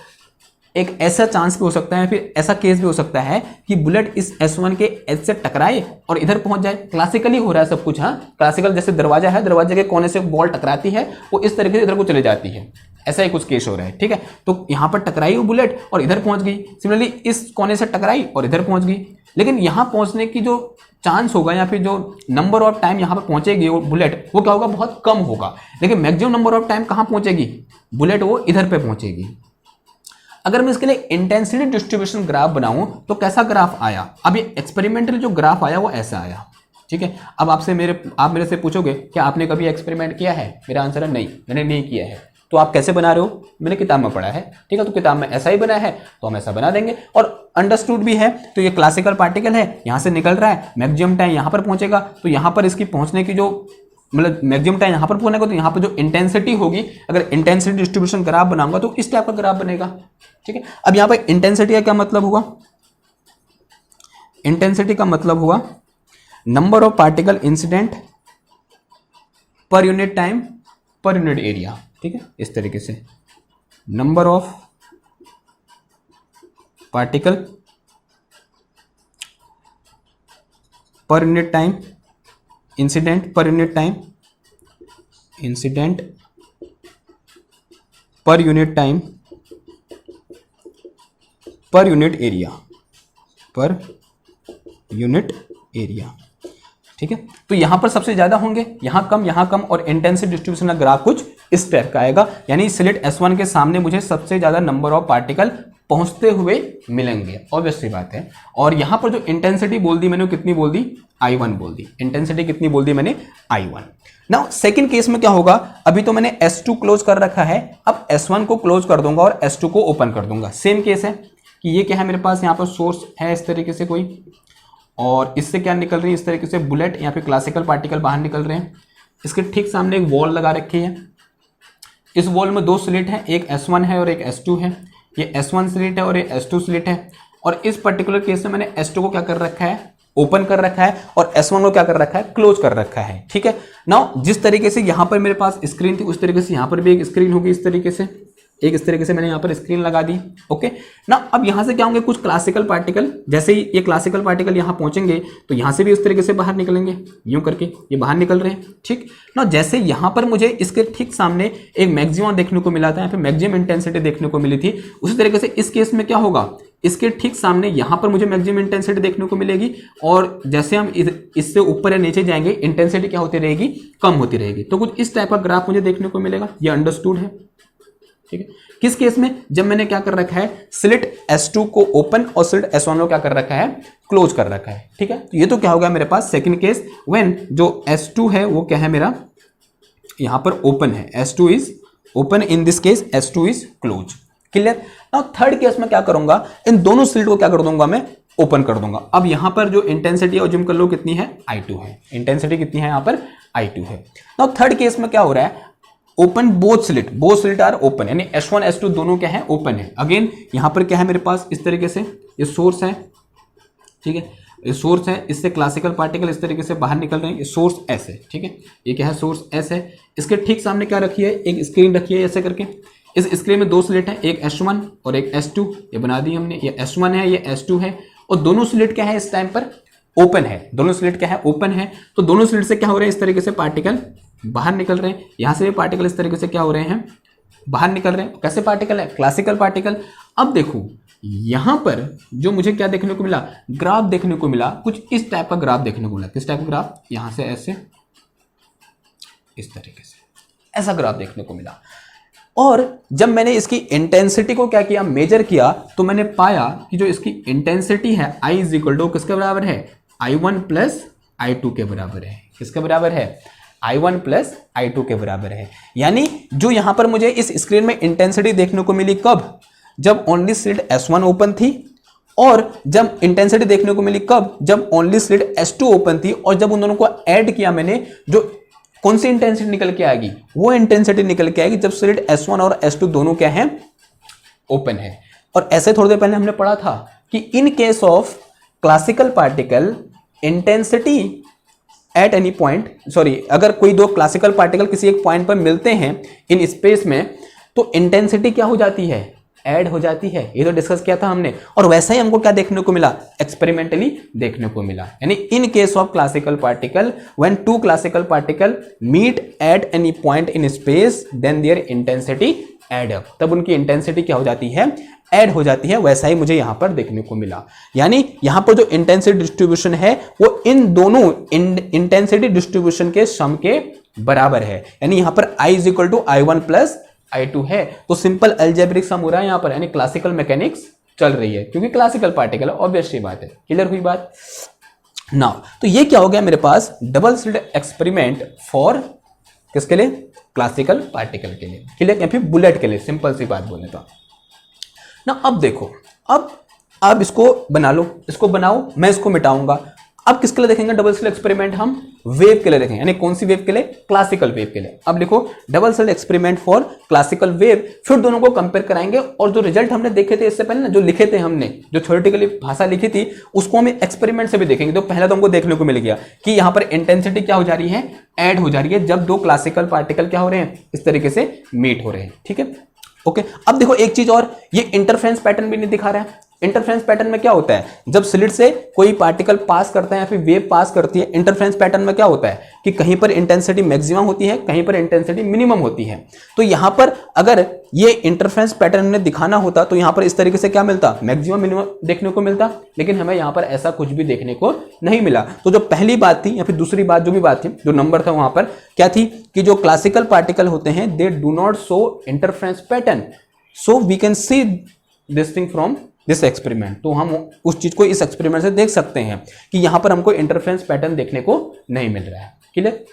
एक ऐसा चांस भी हो सकता है, फिर ऐसा केस भी हो सकता है कि बुलेट इस S1 के H से टकराए और इधर पहुंच जाए। क्लासिकली हो रहा है सब कुछ, हाँ। क्लासिकल जैसे दरवाजा है, दरवाजे के कोने से बॉल टकराती है, वो इस तरीके से इधर को चले जाती है, ऐसा ही कुछ केस हो रहा है, ठीक है। तो यहाँ पर टकराई वो बुलेट और इधर पहुंच गई, सिमिलरली इस कोने से टकराई और इधर पहुंच गई। लेकिन यहाँ पहुंचने की जो चांस होगा या फिर जो नंबर ऑफ टाइम यहाँ पर पहुंचेगी वो बुलेट, वो क्या होगा, बहुत कम होगा। लेकिन मैक्सिमम नंबर ऑफ टाइम कहाँ पहुंचेगी बुलेट, वो इधर पे पहुंचेगी। अगर मैं इसके लिए इंटेंसिटी डिस्ट्रीब्यूशन ग्राफ बनाऊं तो कैसा ग्राफ आया, अब ये एक्सपेरिमेंटल जो ग्राफ आया वो ऐसा आया, ठीक है। अब आप मेरे से पूछोगे क्या आपने कभी एक्सपेरिमेंट किया है, मेरा आंसर है नहीं, मैंने नहीं किया है। तो आप कैसे बना रहे हो, मैंने किताब में पढ़ा है, ठीक है। तो किताब में ऐसा ही बना है तो हम ऐसा बना देंगे, और अंडरस्टूड भी है। तो ये क्लासिकल पार्टिकल है, यहाँ से निकल रहा है, मैक्सिमम टाइम यहाँ पर पहुंचेगा, तो यहाँ पर इसकी पहुंचने की जो मतलब मैक्सिमम टाइम यहाँ पर पहुंचेगा, तो यहाँ पर जो इंटेंसिटी होगी, अगर इंटेंसिटी डिस्ट्रीब्यूशन ग्राफ बनाऊंगा तो इस टाइप का ग्राफ बनेगा, ठीक है। अब यहाँ पर इंटेंसिटी का क्या मतलब हुआ, इंटेंसिटी का मतलब हुआ number of particle incident per unit time per unit area, ठीक है। इस तरीके से number of particle per unit time incident per unit time, incident per unit time per unit area, per unit area. ठीक है, तो यहां पर सबसे ज्यादा होंगे, यहां कम और इंटेंसिटी डिस्ट्रीब्यूशन का ग्राफ कुछ इस टाइप का आएगा। यानी स्लिट S1 के सामने मुझे सबसे ज्यादा नंबर ऑफ पार्टिकल पहुंचते हुए मिलेंगे, ऑब्वियस सी बात है। और यहां पर जो इंटेंसिटी बोल दी मैंने, कितनी बोल दी, I1 बोल दी। इंटेंसिटी कितनी बोल दी मैंने, I1। नाउ सेकंड केस में क्या होगा, अभी तो मैंने S2 क्लोज कर रखा है, अब S1 को क्लोज कर दूंगा और S2 को ओपन कर दूंगा। सेम केस है कि ये क्या है मेरे पास, यहाँ पर सोर्स है इस तरीके से कोई, और इससे क्या निकल रही है इस तरीके से बुलेट या फिर क्लासिकल पार्टिकल बाहर निकल रहे हैं। इसके ठीक सामने एक वॉल लगा रखी है, इस वॉल में दो स्लिट है, एक S1 है और एक S2 है। ये S1 स्लिट है और ये S2 स्लिट है, और इस पर्टिकुलर केस में मैंने S2 को क्या कर रखा है, ओपन कर रखा है, और S1 को क्या कर रखा है, क्लोज कर रखा है। ठीक है, नाउ जिस तरीके से यहां पर मेरे पास स्क्रीन थी, उस तरीके से यहां पर भी एक स्क्रीन होगी, इस तरीके से एक इस तरीके से मैंने यहाँ पर स्क्रीन लगा दी। ओके ना, अब यहाँ से क्या होंगे, कुछ क्लासिकल पार्टिकल, जैसे ही ये क्लासिकल पार्टिकल यहाँ पहुंचेंगे तो यहाँ से भी उस तरीके से बाहर निकलेंगे, यूं करके ये बाहर निकल रहे हैं। ठीक ना, जैसे यहाँ पर मुझे इसके ठीक सामने एक मैक्सिमम देखने को मिला था, यहाँ पे मैक्सिमम इंटेंसिटी देखने को मिली थी, उसी तरीके से इस केस में क्या होगा, इसके ठीक सामने यहाँ पर मुझे मैक्सिमम इंटेंसिटी देखने को मिलेगी, और जैसे हम इससे ऊपर या नीचे जाएंगे इंटेंसिटी क्या होती रहेगी, कम होती रहेगी। तो कुछ इस टाइप का ग्राफ मुझे देखने को मिलेगा, ये अंडरस्टूड है। ठीक है, किस केस में, जब मैंने क्या कर रखा है, स्लिट S2 को ओपन और स्लिट S1 को क्या कर रखा है, क्लोज कर रखा है। ठीक है, तो ये तो क्या होगा मेरे पास सेकंड केस, व्हेन जो S2 है वो क्या है मेरा यहां पर ओपन है, S2 is open, in this case S2 is close. Clear. Now third case में क्या करूंगा, इन दोनों स्लिट को क्या कर दूंगा मैं, ओपन कर दूंगा। अब यहां पर जो इंटेंसिटी है जिम कर लो कितनी है, I2 है, इंटेंसिटी कितनी है यहां पर, I2 है। नाउ थर्ड केस में क्या हो रहा है, open both slit are open, यानी S1 S2 दोनों क्या है, ओपन है। अगेन यहां पर क्या है मेरे पास, इस तरीके से ये सोर्स है, ठीक है, ये सोर्स है, इससे क्लासिकल पार्टिकल इस तरीके से बाहर निकल रहे हैं, ये सोर्स S है। ठीक है, ये क्या है, सोर्स S है। इसके ठीक सामने क्या रखी है, एक स्क्रीन रखी है ऐसे करके, इस स्क्रीन में दो स्लिट है, एक S1 और एक S2, ये बना दी हमने, ये S1 है ये S2 है, और दोनों स्लिट क्या है इस टाइम पर ओपन है, दोनों स्लिट क्या है, ओपन है। तो दोनों स्लिट से क्या हो रहे हैं, इस तरीके से पार्टिकल बाहर निकल रहे हैं, यहां से भी पार्टिकल इस तरीके से क्या हो रहे हैं, बाहर निकल रहे हैं। कैसे पार्टिकल है, क्लासिकल पार्टिकल। अब देखो यहां पर जो मुझे क्या देखने को मिला, ग्राफ देखने को मिला, कुछ इस टाइप का ग्राफ देखने को मिला। किस टाइप का ग्राफ, यहां से ऐसे इस तरीके से ऐसा ग्राफ देखने को मिला। और जब मैंने इसकी इंटेंसिटी को क्या किया, मेजर किया, तो मैंने पाया कि जो इसकी इंटेंसिटी है I इज इक्वल टू किसके बराबर है, I1 प्लस I2 के बराबर है। किसके बराबर है, I1 प्लस I2 के बराबर है। यानी जो यहां पर मुझे इस स्क्रीन में इंटेंसिटी देखने को मिली, कब, जब ओनली स्लिट S1 ओपन थी, और जब इंटेंसिटी देखने को मिली कब, जब ओनली स्लिट S2 ओपन थी, और जब उन दोनों को ऐड किया मैंने, जो कौन सी इंटेंसिटी निकल के आएगी, वो इंटेंसिटी निकल के आएगी जब स्लिट S1 और S2 दोनों क्या है, ओपन है। और ऐसे थोड़ी देर पहले हमने पढ़ा था कि इन case of classical particle intensity at any point, sorry, अगर कोई दो क्लासिकल पार्टिकल किसी एक पॉइंट पर मिलते हैं इन स्पेस में, तो इंटेंसिटी क्या हो जाती है, ऐड हो जाती है। ये तो डिस्कस किया था हमने। और वैसा ही हमको क्या देखने को मिला, एक्सपेरिमेंटली देखने को मिला। यानी in case of classical particle, when two classical particle meet at any point in space, then their intensity add up, तब उनकी इंटेंसिटी क्या हो जाती है, ऐड हो जाती है। वैसा ही मुझे यहां पर देखने को मिला। यानी यहां पर जो इंटेंसिटी डिस्ट्रीब्यूशन है वो इन दोनों इंटेंसिटी डिस्ट्रीब्यूशन के सम के बराबर है। यानी यहां पर I is equal to I1 plus I2 है। तो सिंपल अलजेब्रिक सम हो रहा है यहां पर, यानी क्लासिकल मैकेनिक्स चल रही है, क्योंकि क्लासिकल पार्टिकल है, ऑब्वियस सी बात है। क्लियर हुई बात। नाउ तो ये क्या हो गया मेरे पास, डबल स्लिट एक्सपेरिमेंट फॉर किसके लिए, क्लासिकल पार्टिकल के लिए। क्लियर, या फिर बुलेट के लिए, सिंपल सी बात बोले तो ना। अब देखो, अब इसको बना लो, इसको बनाओ, मैं इसको मिटाऊंगा। अब किसके लिए देखेंगे डबल स्लिट एक्सपेरिमेंट, हम वेव के लिए देखेंगे। यानी कौन सी वेव के लिए, क्लासिकल वेव के लिए। अब लिखो double slit experiment for classical wave, फिर दोनों को कंपेयर कराएंगे, और जो रिजल्ट हमने देखे थे इससे पहले ना, जो लिखे थे हमने, जो थ्योरेटिकली भाषा लिखी थी, उसको हम एक्सपेरिमेंट से भी देखेंगे। तो पहले तो हमको देखने को मिल गया कि यहाँ पर इंटेंसिटी क्या हो जा रही है, ऐड हो जा रही है, जब दो क्लासिकल पार्टिकल क्या हो रहे हैं, इस तरीके से मीट हो रहे हैं। ठीक है, ओके। अब देखो एक चीज और, ये इंटरफेरेंस पैटर्न भी नहीं दिखा रहा है। इंटरफेरेंस पैटर्न में क्या होता है, जब स्लिट से कोई पार्टिकल पास करता है या फिर वेव पास करती है, इंटरफेरेंस पैटर्न में क्या होता है कि कहीं पर इंटेंसिटी मैक्सिमम होती है, कहीं पर इंटेंसिटी मिनिमम होती है। तो यहां पर अगर ये इंटरफेरेंस पैटर्न में दिखाना होता तो यहां पर इस तरीके से क्या मिलता, मैक्सिमम मिनिमम देखने को मिलता, लेकिन हमें यहां पर ऐसा कुछ भी देखने को नहीं मिला। तो जो पहली बात थी या फिर दूसरी बात जो भी बात थी, जो नंबर था वहां पर क्या थी कि जो क्लासिकल पार्टिकल होते हैं they do not show interference pattern, so we can see this thing from this experiment. तो हम उस चीज को इस एक्सपेरिमेंट से देख सकते हैं कि यहां पर हमको इंटरफेरेंस पैटर्न देखने को नहीं मिल रहा है। क्लियर?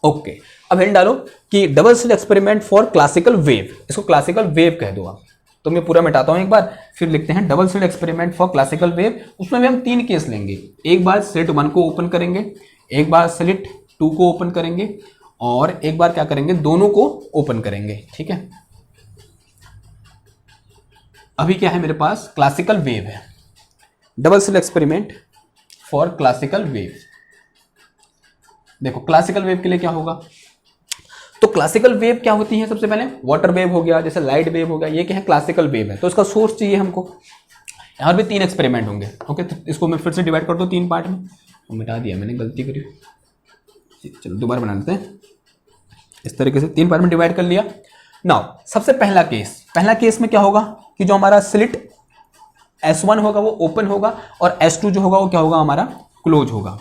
ओके, अब हिंट डालो कि double slit experiment for classical wave, इसको क्लासिकल वेव कह दो आप। तो मैं पूरा मिटाता हूं एक बार, फिर लिखते हैं double slit experiment for classical wave. उसमें भी हम 3 केस लेंगे, एक बार स्लिट 1 को ओपन करेंगे, एक बार स्लिट 2 को ओपन करेंगे, और एक बार क्या करेंगे, दोनों को ओपन करेंगे। ठीक है, अभी क्या है मेरे पास, क्लासिकल वेव है, double slit experiment for classical wave. देखो क्लासिकल वेव के लिए क्या होगा, तो क्लासिकल वेव क्या होती है, सबसे पहले वाटर वेव हो गया, जैसे लाइट वेव हो गया, ये क्या है, क्लासिकल वेव है। तो इसका सोर्स चाहिए हमको। यहां भी 3 एक्सपेरिमेंट होंगे। ओके, तो इसको मैं फिर से डिवाइड कर दूं 3 पार्ट में, तो मिटा दिया मैंने, गलती करी, चलो दोबारा बना लेते हैं। इस तरीके से 3 पार्ट में डिवाइड कर लिया। नाउ सबसे पहला केस में क्या होगा कि जो हमारा स्लिट S1 होगा वो ओपन होगा, और S2 जो होगा वो क्या होगा, हमारा क्लोज होगा।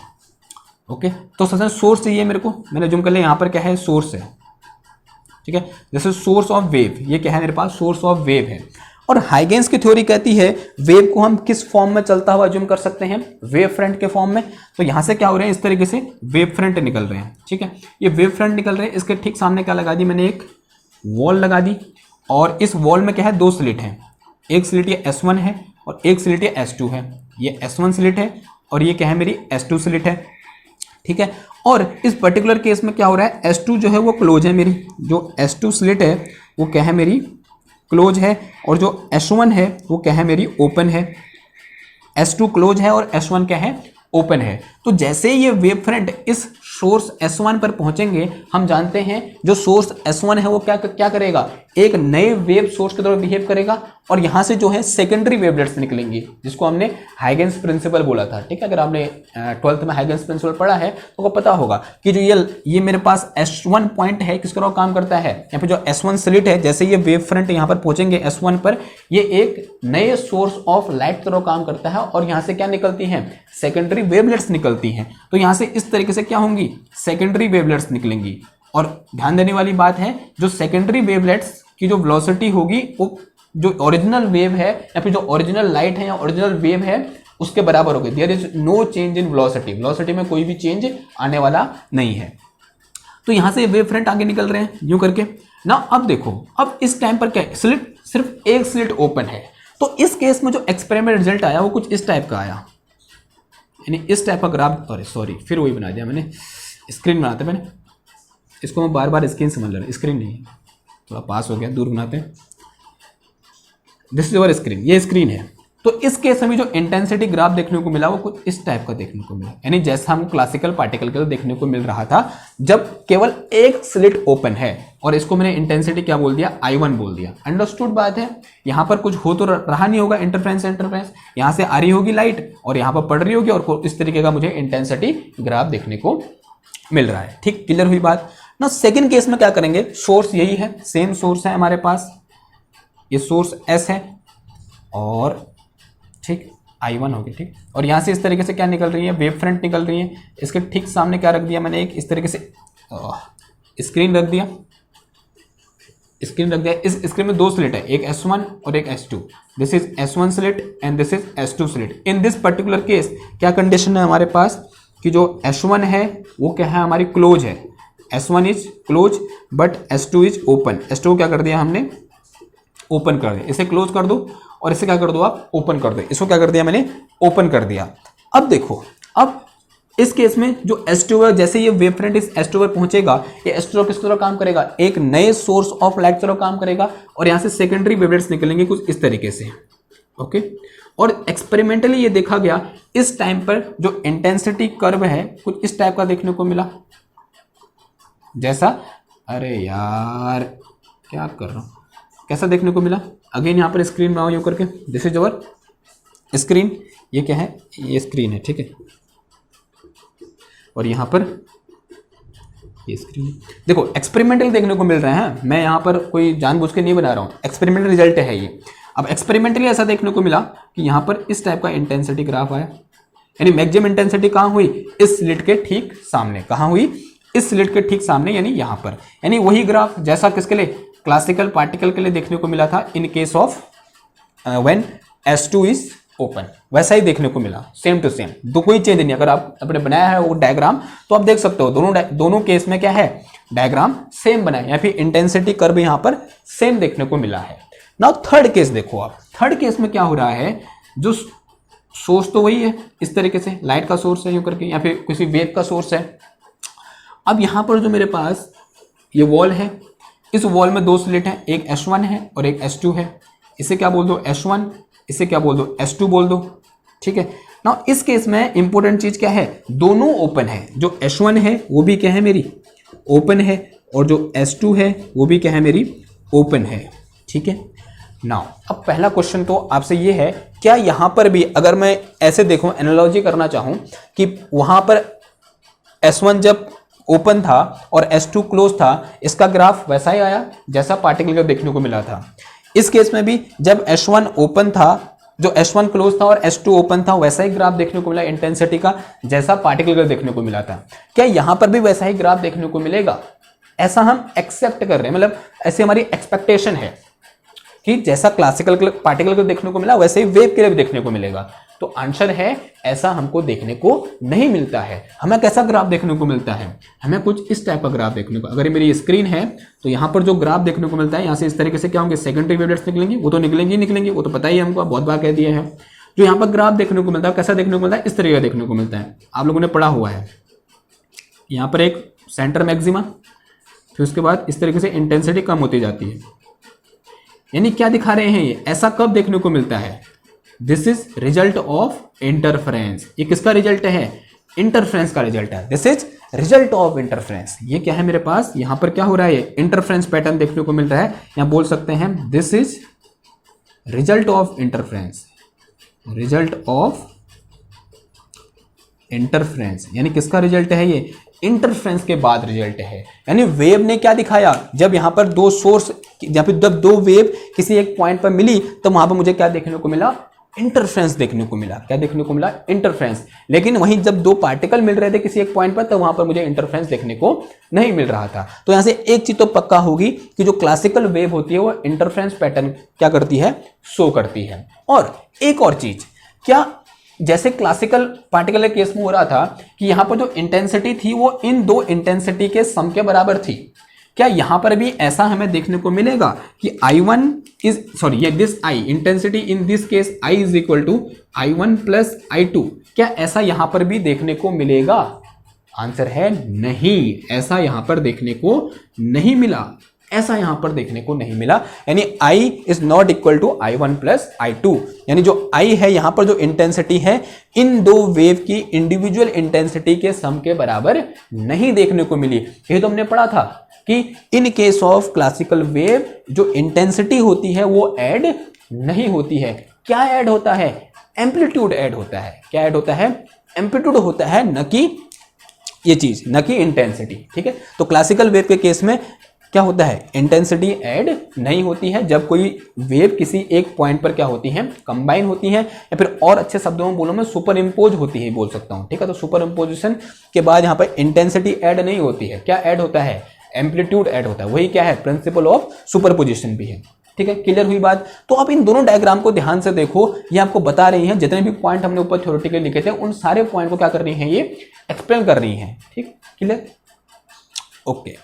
ओके, तो सबसे सोर्स चाहिए मेरे को, मैंने जूम कर लिया, यहाँ पर क्या है, सोर्स है। ठीक है, जैसे सोर्स ऑफ वेव, ये क्या है मेरे पास, सोर्स ऑफ वेव है। और हाइगेंस की थ्योरी कहती है वेव को हम किस फॉर्म में चलता हुआ जूम कर सकते हैं, वेव फ्रंट के फॉर्म में। तो यहां से क्या हो रहे हैं, इस तरीके से वेव फ्रंट निकल रहे हैं। ठीक है, ये वेव फ्रंट निकल रहे हैं, इसके ठीक सामने क्या लगा दी मैंने, एक वॉल लगा दी, और इस वॉल में क्या है, 2 स्लिट हैं, एक स्लिट ये S1 है और एक स्लिट ये S2 है। ये S1 स्लिट है और ये क्या है, मेरी S2 स्लिट है। ठीक है, और इस पर्टिकुलर केस में क्या हो रहा है, S2 जो है वो क्लोज है, मेरी जो S2 स्लिट है वो क्या है, मेरी क्लोज है, और जो S1 है वो क्या है, मेरी ओपन है। S2 क्लोज है और S1 क्या है, ओपन है। तो जैसे ये वेव फ्रंट इस सोर्स S1 पर पहुंचेंगे, हम जानते हैं जो सोर्स S1 है वो क्या करेगा, एक नए वेव सोर्स की तरह बिहेव करेगा, और यहां से जो है सेकेंडरी वेवलेट्स निकलेंगी, जिसको हमने हाइगेंस प्रिंसिपल बोला था। ठीक है, अगर आपने 12th में हाइगेंस प्रिंसिपल पढ़ा है तो आपको पता होगा कि जो ये मेरे पास S1 पॉइंट है किस तरह काम करता है, या फिर जो S1 स्लिट है, जैसे ये वेव फ्रंट यहां पर पहुंचेंगे S1 पर, ये एक नए सोर्स ऑफ लाइट तरह काम करता है, और यहां से क्या निकलती है, सेकेंडरी वेवलेट्स निकलती हैं। तो यहां से इस तरीके से क्या होंगी, सेकेंडरी वेवलेट्स निकलेंगी। और ध्यान देने वाली बात है, जो सेकेंडरी वेवलेट्स की जो वेलोसिटी होगी वो जो ओरिजिनल वेव है या फिर जो ओरिजिनल लाइट है या ओरिजिनल वेव है उसके बराबर होगी। There is no change in velocity, velocity में कोई भी चेंज आने वाला नहीं है। तो यहां से वेव फ्रंट आगे निकल रहे हैं यूं करके ना। अब देखो, अब इस टाइम पर क्या, स्लिट सिर्फ एक स्लिट ओपन है। तो इस केस में जो एक्सपेरिमेंट रिजल्ट आया वो कुछ इस टाइप का आया, यानी इस टाइप का ग्राफ। अरे सॉरी, फिर वही बना दिया मैंने, स्क्रीन बनाते मैंने, इसको मैं बार बार स्क्रीन समझ रहा, स्क्रीन नहीं है, थोड़ा पास हो गया, दूर बनाते हैं। दिस इज अवर स्क्रीन, ये स्क्रीन है। तो इस केस में जो इंटेंसिटी ग्राफ देखने को मिला वो कुछ इस टाइप का देखने को मिला, यानी जैसा हमको क्लासिकल पार्टिकल के देखने को मिल रहा था जब केवल एक स्लिट ओपन है, और इसको मैंने इंटेंसिटी क्या बोल दिया, I1 बोल दिया। अंडरस्टूड बात है, यहां पर कुछ हो तो रहा नहीं होगा, इंटरफ्रेंस यहां से आ रही होगी लाइट और यहां पर पड़ रही होगी, और इस तरीके का मुझे इंटेंसिटी ग्राफ देखने को मिल रहा है। ठीक, क्लियर हुई बात ना। सेकेंड केस में क्या करेंगे, सोर्स यही है, सेम सोर्स है हमारे पास, ये सोर्स S है, और ठीक I1 होगी। ठीक, और यहां से इस तरीके से क्या निकल रही है, वेव फ्रंट निकल रही है। इसके ठीक सामने क्या रख दिया मैंने, एक इस तरीके से स्क्रीन रख दिया, इस स्क्रीन में 2 स्लिट है, एक S1 और एक S2। This is S1 slit and this is S2 slit. In this particular case क्या कंडीशन है हमारे पास कि जो S1 है वो क्या है, हमारी क्लोज है। S1 is close but S2 is open. S2 को क्या कर दिया हमने, ओपन कर दिया। इसे क्लोज कर दो और इसे क्या कर दो आप, ओपन कर दो। इसको क्या कर दिया मैंने, ओपन कर दिया। अब देखो, अब इस केस में जो S2 है, जैसे ये वेव फ्रंट इस S2 पर पहुंचेगा, ये S2 किस तरह काम करेगा, एक नए सोर्स ऑफ लाइट तरह काम करेगा, और यहां से सेकेंडरी वेवलेट्स निकलेंगे कुछ इस तरीके से। ओके, और एक्सपेरिमेंटली ये देखा गया, इस टाइम पर जो इंटेंसिटी कर्व है कुछ इस टाइप का देखने को मिला, जैसा, अरे यार क्या कर रहा हूं, कैसा देखने को मिला। अगेन यहां पर स्क्रीन बनाओ यूं करके, दिस इज अवर स्क्रीन, ये क्या है, ये स्क्रीन है, ठीक है, और यहाँ पर ये स्क्रीन। देखो एक्सपेरिमेंटल देखने को मिल रहे हैं, मैं यहाँ पर कोई जानबूझ के नहीं बना रहा हूँ, एक्सपेरिमेंटल रिजल्ट है ये। अब एक्सपेरिमेंटली ऐसा देखने को मिला कि यहाँ पर इस टाइप का इंटेंसिटी ग्राफ आया, यानी मैक्सिमम इंटेंसिटी कहाँ हुई, इस स्लिट के ठीक सामने। कहाँ हुई, इस स्लिट के ठीक सामने, यानी यहाँ पर। यानी वही ग्राफ जैसा किसके लिए, क्लासिकल पार्टिकल के लिए देखने को मिला था इन case of when S2 is open, वैसा ही देखने को मिला, सेम टू सेम, दो कोई चेंज नहीं। अगर आप अपने बनाया है वो डायग्राम तो आप देख सकते हो दोनों केस में क्या है, डायग्राम सेम बना है, या फिर इंटेंसिटी कर्व यहाँ पर सेम देखने को मिला है। नाउ थर्ड केस देखो आप, थर्ड केस में क्या हो रहा है, जो सोर्स तो वही है, इस तरीके से लाइट का सोर्स है यूं करके, या फिर किसी वेव का सोर्स है। अब यहाँ पर जो मेरे पास ये वॉल है, इस वॉल में दो स्लिट हैं, एक S1 है और एक S2 है। इसे क्या बोल दो, S1, इसे क्या बोल दो, S2 बोल दो, ठीक है ना। इस केस में इंपॉर्टेंट चीज क्या है, दोनों ओपन है, जो S1 है वो भी क्या है मेरी ओपन है, और जो S2 है वो भी क्या है मेरी ओपन है, ठीक है। नाउ अब पहला क्वेश्चन तो आपसे ये है, क्या यहां पर भी अगर मैं ऐसे देखूं, एनालॉजी करना चाहूं कि वहां पर S1 जब ओपन था और S2 क्लोज था, इसका ग्राफ वैसा ही आया जैसा पार्टिकल का देखने को मिला था। इस केस में भी जब S1 ओपन था, जो S1 क्लोज था और S2 ओपन था, वैसा ही ग्राफ देखने को मिला इंटेंसिटी का जैसा पार्टिकल का देखने को मिला था। क्या यहां पर भी वैसा ही ग्राफ देखने को मिलेगा, ऐसा हम एक्सेप्ट कर रहे हैं, मतलब ऐसी हमारी एक्सपेक्टेशन है कि जैसा क्लासिकल पार्टिकल को देखने को मिला वैसे ही वेव के लिए भी देखने को मिलेगा। तो आंसर है ऐसा हमको देखने को नहीं मिलता है। हमें कैसा ग्राफ देखने को मिलता है, हमें कुछ इस टाइप का ग्राफ देखने को, अगर ये मेरी स्क्रीन है तो यहाँ पर जो ग्राफ देखने को मिलता है, यहाँ से इस तरीके से क्या होंगे, सेकेंडरी वेवलेट्स निकलेंगी, वो तो निकलेंगी, वो तो पता ही है हमको, बहुत बार कह दिए हैं। जो यहाँ पर ग्राफ देखने को मिलता है, कैसा देखने को मिलता है, इस तरीके का देखने को मिलता है, आप लोगों ने पढ़ा हुआ है। यहाँ पर एक सेंटर मैक्सिमा, फिर उसके बाद इस तरीके से इंटेंसिटी कम होती जाती है। यानी क्या दिखा रहे हैं ये, ऐसा कब देखने को मिलता है, this is result of interference. ये किसका रिजल्ट है, इंटरफेरेंस का रिजल्ट है, this is result of interference. ये क्या है मेरे पास, यहां पर क्या हो रहा है, इंटरफेरेंस पैटर्न देखने को मिल रहा है। यहां बोल सकते हैं this is result of interference, result of interference. यानी किसका रिजल्ट है ये, इंटरफेरेंस के बाद रिजल्ट है। यानी वेव ने क्या दिखाया, जब यहां पर दो सोर्स, या फिर जब दो वेव किसी एक पॉइंट पर मिली तो वहां पर मुझे क्या देखने को मिला, इंटरफेरेंस देखने को मिला। क्या देखने को मिला, इंटरफेरेंस। लेकिन वहीं जब दो पार्टिकल मिल रहे थे किसी एक पॉइंट पर, तो वहां पर मुझे इंटरफेरेंस देखने को नहीं मिल रहा था। तो यहां से एक चीज तो पक्का होगी कि जो क्लासिकल वेव होती है वो इंटरफेरेंस पैटर्न क्या करती है, शो करती है। और एक और चीज, क्या जैसे क्लासिकल पार्टिकल के केस में हो रहा था कि यहां पर जो इंटेंसिटी थी वो इन दो इंटेंसिटी के सम के बराबर थी, क्या यहां पर भी ऐसा हमें देखने को मिलेगा कि I1 इज सॉरी ये this I intensity in this case I is equal to I1 plus I2, क्या ऐसा यहां पर भी देखने को मिलेगा? आंसर है नहीं, ऐसा यहां पर देखने को नहीं मिला, ऐसा यहां पर देखने को नहीं मिला। यानी I is not equal to I1 plus I2, यानी जो I है यहां पर जो इंटेंसिटी है इन दो वेव की इंडिविजुअल इंटेंसिटी के सम के बराबर नहीं देखने को मिली। ये तो हमने पढ़ा था कि इन केस ऑफ क्लासिकल वेव जो इंटेंसिटी होती है वो ऐड नहीं होती है। क्या ऐड होता है, एम्पलीट्यूड ऐड होता है। क्या ऐड होता है, एम्पलीट्यूड होता है, न कि ये चीज, न कि इंटेंसिटी। ठीक है, तो क्लासिकल वेव के केस में क्या होता है, इंटेंसिटी ऐड नहीं होती है जब कोई वेव किसी एक पॉइंट पर क्या होती है, कंबाइन होती है, या फिर और अच्छे शब्दों में बोलूं मैं सुपर इम्पोज होती है बोल सकता हूं। ठीक है, तो सुपर इम्पोजिशन के बाद यहां पर इंटेंसिटी ऐड नहीं होती है। क्या ऐड होता है, एम्पलीट्यूड ऐड होता है। वही क्या है, प्रिंसिपल ऑफ सुपरपोजिशन भी है। ठीक है, क्लियर हुई बात। तो आप इन दोनों डायग्राम को ध्यान से देखो, ये आपको बता रही हैं जितने भी पॉइंट हमने ऊपर थ्योरेटिकली लिखे थे उन सारे पॉइंट को क्या कर रही हैं, ये एक्सप्लेन कर रही हैं। ठीक, क्लियर, ओके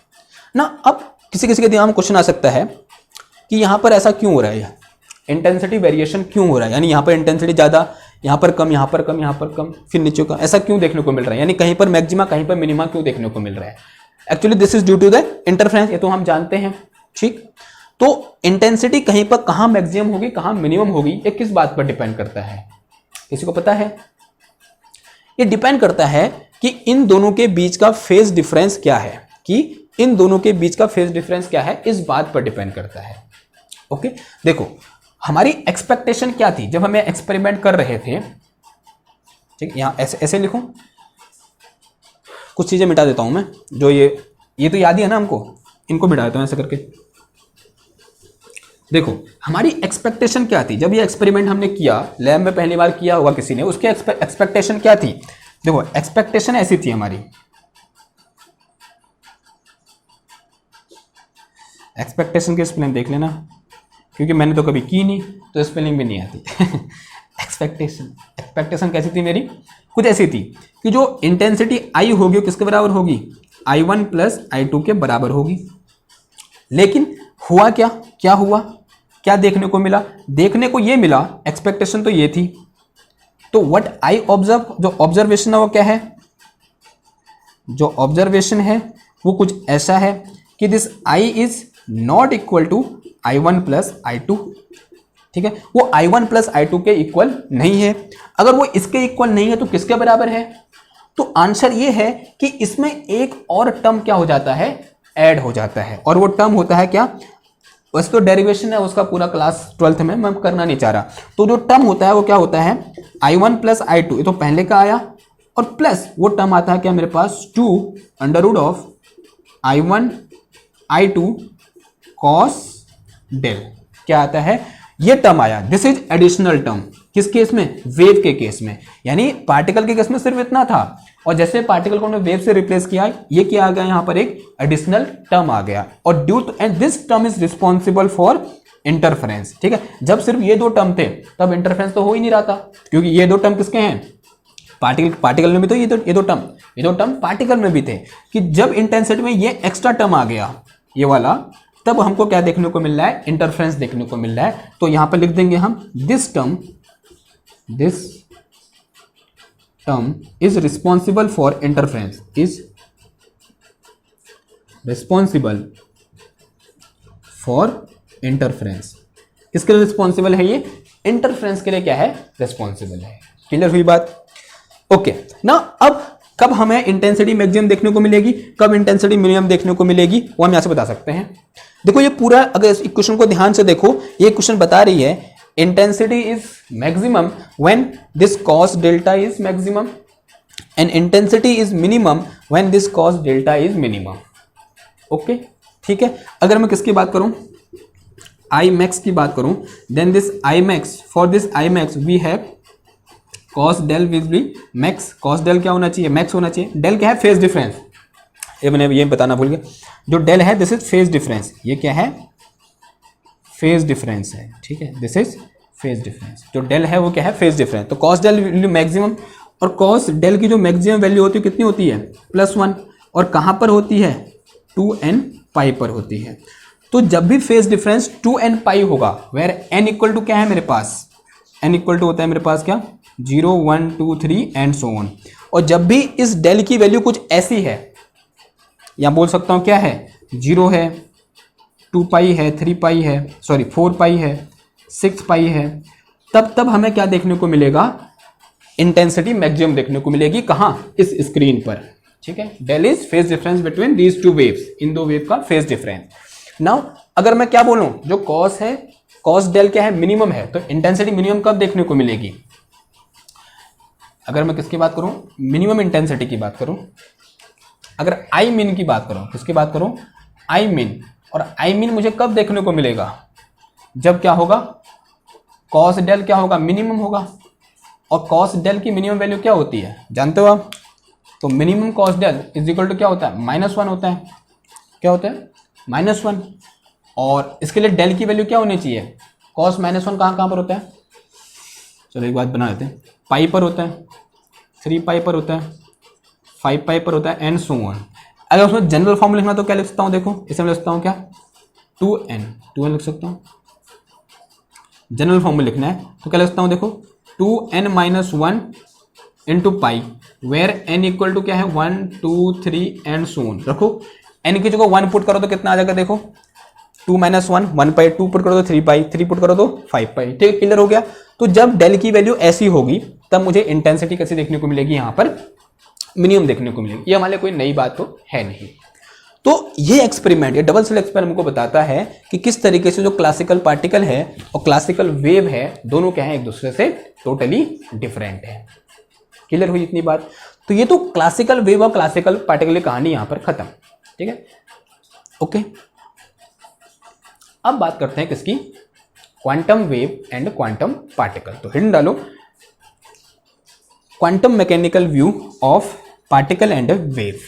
ना। अब किसी किसी के दिमाग में क्वेश्चन आ सकता है कि यहां पर ऐसा क्यों हो रहा है, इंटेंसिटी वेरिएशन क्यों हो रहा है, यानी यहां पर इंटेंसिटी ज्यादा, यहां पर कम, यहां पर कम, यहां पर कम, फिर नीचे का, ऐसा क्यों देखने को मिल रहा है, यानी कहीं पर मैक्सिमा कहीं पर मिनिमा क्यों देखने को मिल रहा है। Actually this is due to the interference, ये तो हम जानते हैं। ठीक, तो इंटेंसिटी कहीं पर कहां मैक्सिमम होगी कहां मिनिमम होगी, ये किस बात पर डिपेंड करता है, किसी को पता है? ये डिपेंड करता है कि इन दोनों के बीच का फेज डिफरेंस क्या है, कि इन दोनों के बीच का फेज डिफरेंस क्या है, इस बात पर डिपेंड करता है। ओके, देखो हमारी एक्सपेक्टेशन क्या थी जब हमें एक्सपेरिमेंट कर रहे थे, ठीक, यहां ऐसे ऐसे लिखूं, कुछ चीजें मिटा देता हूं मैं, जो ये तो याद ही है ना हमको, इनको मिटा देता हूं ऐसे करके। देखो हमारी एक्सपेक्टेशन क्या थी जब ये एक्सपेरिमेंट हमने किया, लैब में पहली बार किया होगा किसी ने, उसकी एक्सपेक्टेशन क्या थी? देखो एक्सपेक्टेशन ऐसी थी हमारी, एक्सपेक्टेशन की स्पेलिंग देख लेना, क्योंकि मैंने तो कभी की नहीं तो स्पेलिंग भी नहीं आती। एक्सपेक्टेशन कैसी थी मेरी? कुछ ऐसी थी कि जो इंटेंसिटी आई होगी वो किसके बराबर होगी? I1 प्लस I2 के बराबर होगी। लेकिन हुआ क्या? क्या हुआ? क्या देखने को मिला? देखने को ये मिला, एक्सपेक्टेशन तो ये थी, तो व्हाट आई ऑब्जर्व, जो ऑब्जर्वेशन है वो क्या है? जो ऑब्जर्वेशन है वो कुछ ऐसा है कि this I is not equal to I1 plus I2, ठीक है, वो I1 प्लस I2 के इक्वल नहीं है। अगर वो इसके इक्वल नहीं है तो किसके बराबर है? तो आंसर ये है कि इसमें एक और टर्म क्या हो जाता है? ऐड हो जाता है, और वो टर्म होता है क्या? वैसे तो डेरिवेशन है उसका पूरा क्लास 12th में मैं करना नहीं चाह रहा, तो जो टर्म होता है वो क्या होता है? I1 प्लस I2, ये तो पहले का आया, और प्लस वो टर्म आता है क्या मेरे पास? 2 under root of I1 I2 cos del, क्या आता है? ये टर्म आया, दिस इज एडिशनल टर्म। किस केस में? वेव के केस में। यानी पार्टिकल के केस में सिर्फ इतना था, और जैसे पार्टिकल को हमने वेव से रिप्लेस किया, ये क्या आ गया? यहां पर एक एडिशनल टर्म आ गया, और due to and this term is responsible for interference, ठीक है। जब सिर्फ ये दो टर्म थे तब इंटरफेरेंस तो हो ही नहीं रहा था, क्योंकि ये दो टर्म किसके हैं? पार्टिकल में भी तो ये दो टर्म पार्टिकल में भी थे, कि जब इंटेंसिटी में ये एक्स्ट्रा टर्म आ गया, ये वाला, तब हमको क्या देखने को मिल रहा है? इंटरफेरेंस देखने को मिल रहा है। तो यहां पर लिख देंगे हम this term is responsible for interference, is responsible for interference. किसके लिए रिस्पॉन्सिबल है ये? इंटरफेरेंस के लिए क्या है? रिस्पॉन्सिबल है। क्लियर हुई बात? ओके ना। अब कब हमें इंटेंसिटी मैक्सिमम देखने को मिलेगी, कब इंटेंसिटी मिनिमम देखने को मिलेगी, वो हम यहां से बता सकते हैं। देखो ये पूरा, अगर इस इक्वेशन को ध्यान से देखो, ये क्वेश्चन बता रही है intensity is maximum when this cos delta is maximum and intensity is minimum when this cos delta is minimum. Okay, ठीक है। अगर मैं किसकी बात करूं? आई मैक्स की बात करूं, then this I max, for this I max we have cos del will be max. Cos del क्या होना चाहिए? मैक्स होना चाहिए। डेल क्या है? Phase difference. ये मैंने ये बताना भूल गया, जो डेल है दिस इज फेज डिफरेंस। ये क्या है? फेज डिफरेंस है, ठीक है, दिस इज फेज डिफरेंस। जो डेल है वो क्या है? Phase difference. तो कॉस डेल वैल्यू मैक्सिमम, और कॉस डेल की जो मैक्सिमम वैल्यू होती है कितनी होती है? +1। और कहां पर होती है? 2n पाई पर होती है। तो जब भी फेज डिफरेंस 2n पाई होगा, वेयर n इक्वल टू क्या है मेरे पास? n इक्वल टू होता है मेरे पास क्या? 0 1 2 3 एंड सो ऑन। और जब भी इस डेल की वैल्यू कुछ ऐसी है, या बोल सकता हूं क्या है? 0 है, 2 पाई है, 3 पाई है, सॉरी 4 पाई है, 6 पाई है, तब हमें क्या देखने को मिलेगा? इंटेंसिटी मैक्सिमम देखने को मिलेगी। कहां? इस स्क्रीन पर, ठीक है। Del is phase difference between these two waves, इन दो वेव का फेज डिफरेंस। नाउ अगर मैं क्या बोलूं, जो कॉस है, कॉस डेल क्या है? मिनिमम है, तो इंटेंसिटी मिनिमम कब देखने को मिलेगी? अगर मैं किसकी बात करूं? मिनिमम इंटेंसिटी की बात करूं, अगर आई मीन की बात करूं, किसकी बात करूं? I mean. और आई मीन मुझे कब देखने को मिलेगा? जब क्या होगा? कॉस डेल क्या होगा? मिनिमम होगा। और कॉस डेल की मिनिमम वैल्यू क्या होती है? जानते हो आप? तो minimum cos del is equal to क्या होता है? -1 होता है। क्या होता है? -1। और इसके लिए डेल की वैल्यू क्या होनी चाहिए? कॉस -1 कहाँ पर होता है? चलो एक बात बना लेते हैं। पाई पर होता है, 3 पाई पर होता है, 5 पाई पर होता है, एंड सो ऑन। अगर उसमें जनरल फॉर्म लिखना तो क्या लिख सकता हूँ? देखो इसे मैं लिख सकता हूँ क्या? 2n लिख सकता हूँ। जनरल फॉर्म में लिखना है तो क्या लिख सकता हूँ? देखो 2n - 1 into pi, where n equal to क्या है? 1 2 3 एंड सो ऑन। रखो n की जगह 1 पुट करो तो कितना आ जाएगा? देखो 2 - 1 पाई, 2 पुट करो तो 3 पाई, 3 पुट करो तो 5 पाई। ठीक है, क्लियर हो गया। तो जब डेल की वैल्यू ऐसी होगी तब मुझे इंटेंसिटी कैसी देखने को मिलेगी? यहाँ पर मिनिमम देखने को मिलेगी। ये हमारे लिए कोई नई बात तो है नहीं। तो ये एक्सपेरिमेंट, ये डबल स्लिट एक्सपेरिमेंट को बताता है कि किस तरीके से जो क्लासिकल पार्टिकल है और क्लासिकल वेव है दोनों क्या है, एक दूसरे से टोटली डिफरेंट है। क्लियर हुई इतनी बात? तो ये तो क्लासिकल वेव और क्लासिकल पार्टिकल की कहानी यहां पर खत्म। ठीक है, ओके। अब बात करते हैं किसकी, quantum wave and quantum particle. तो हिडन डालो, quantum mechanical view of particle and wave.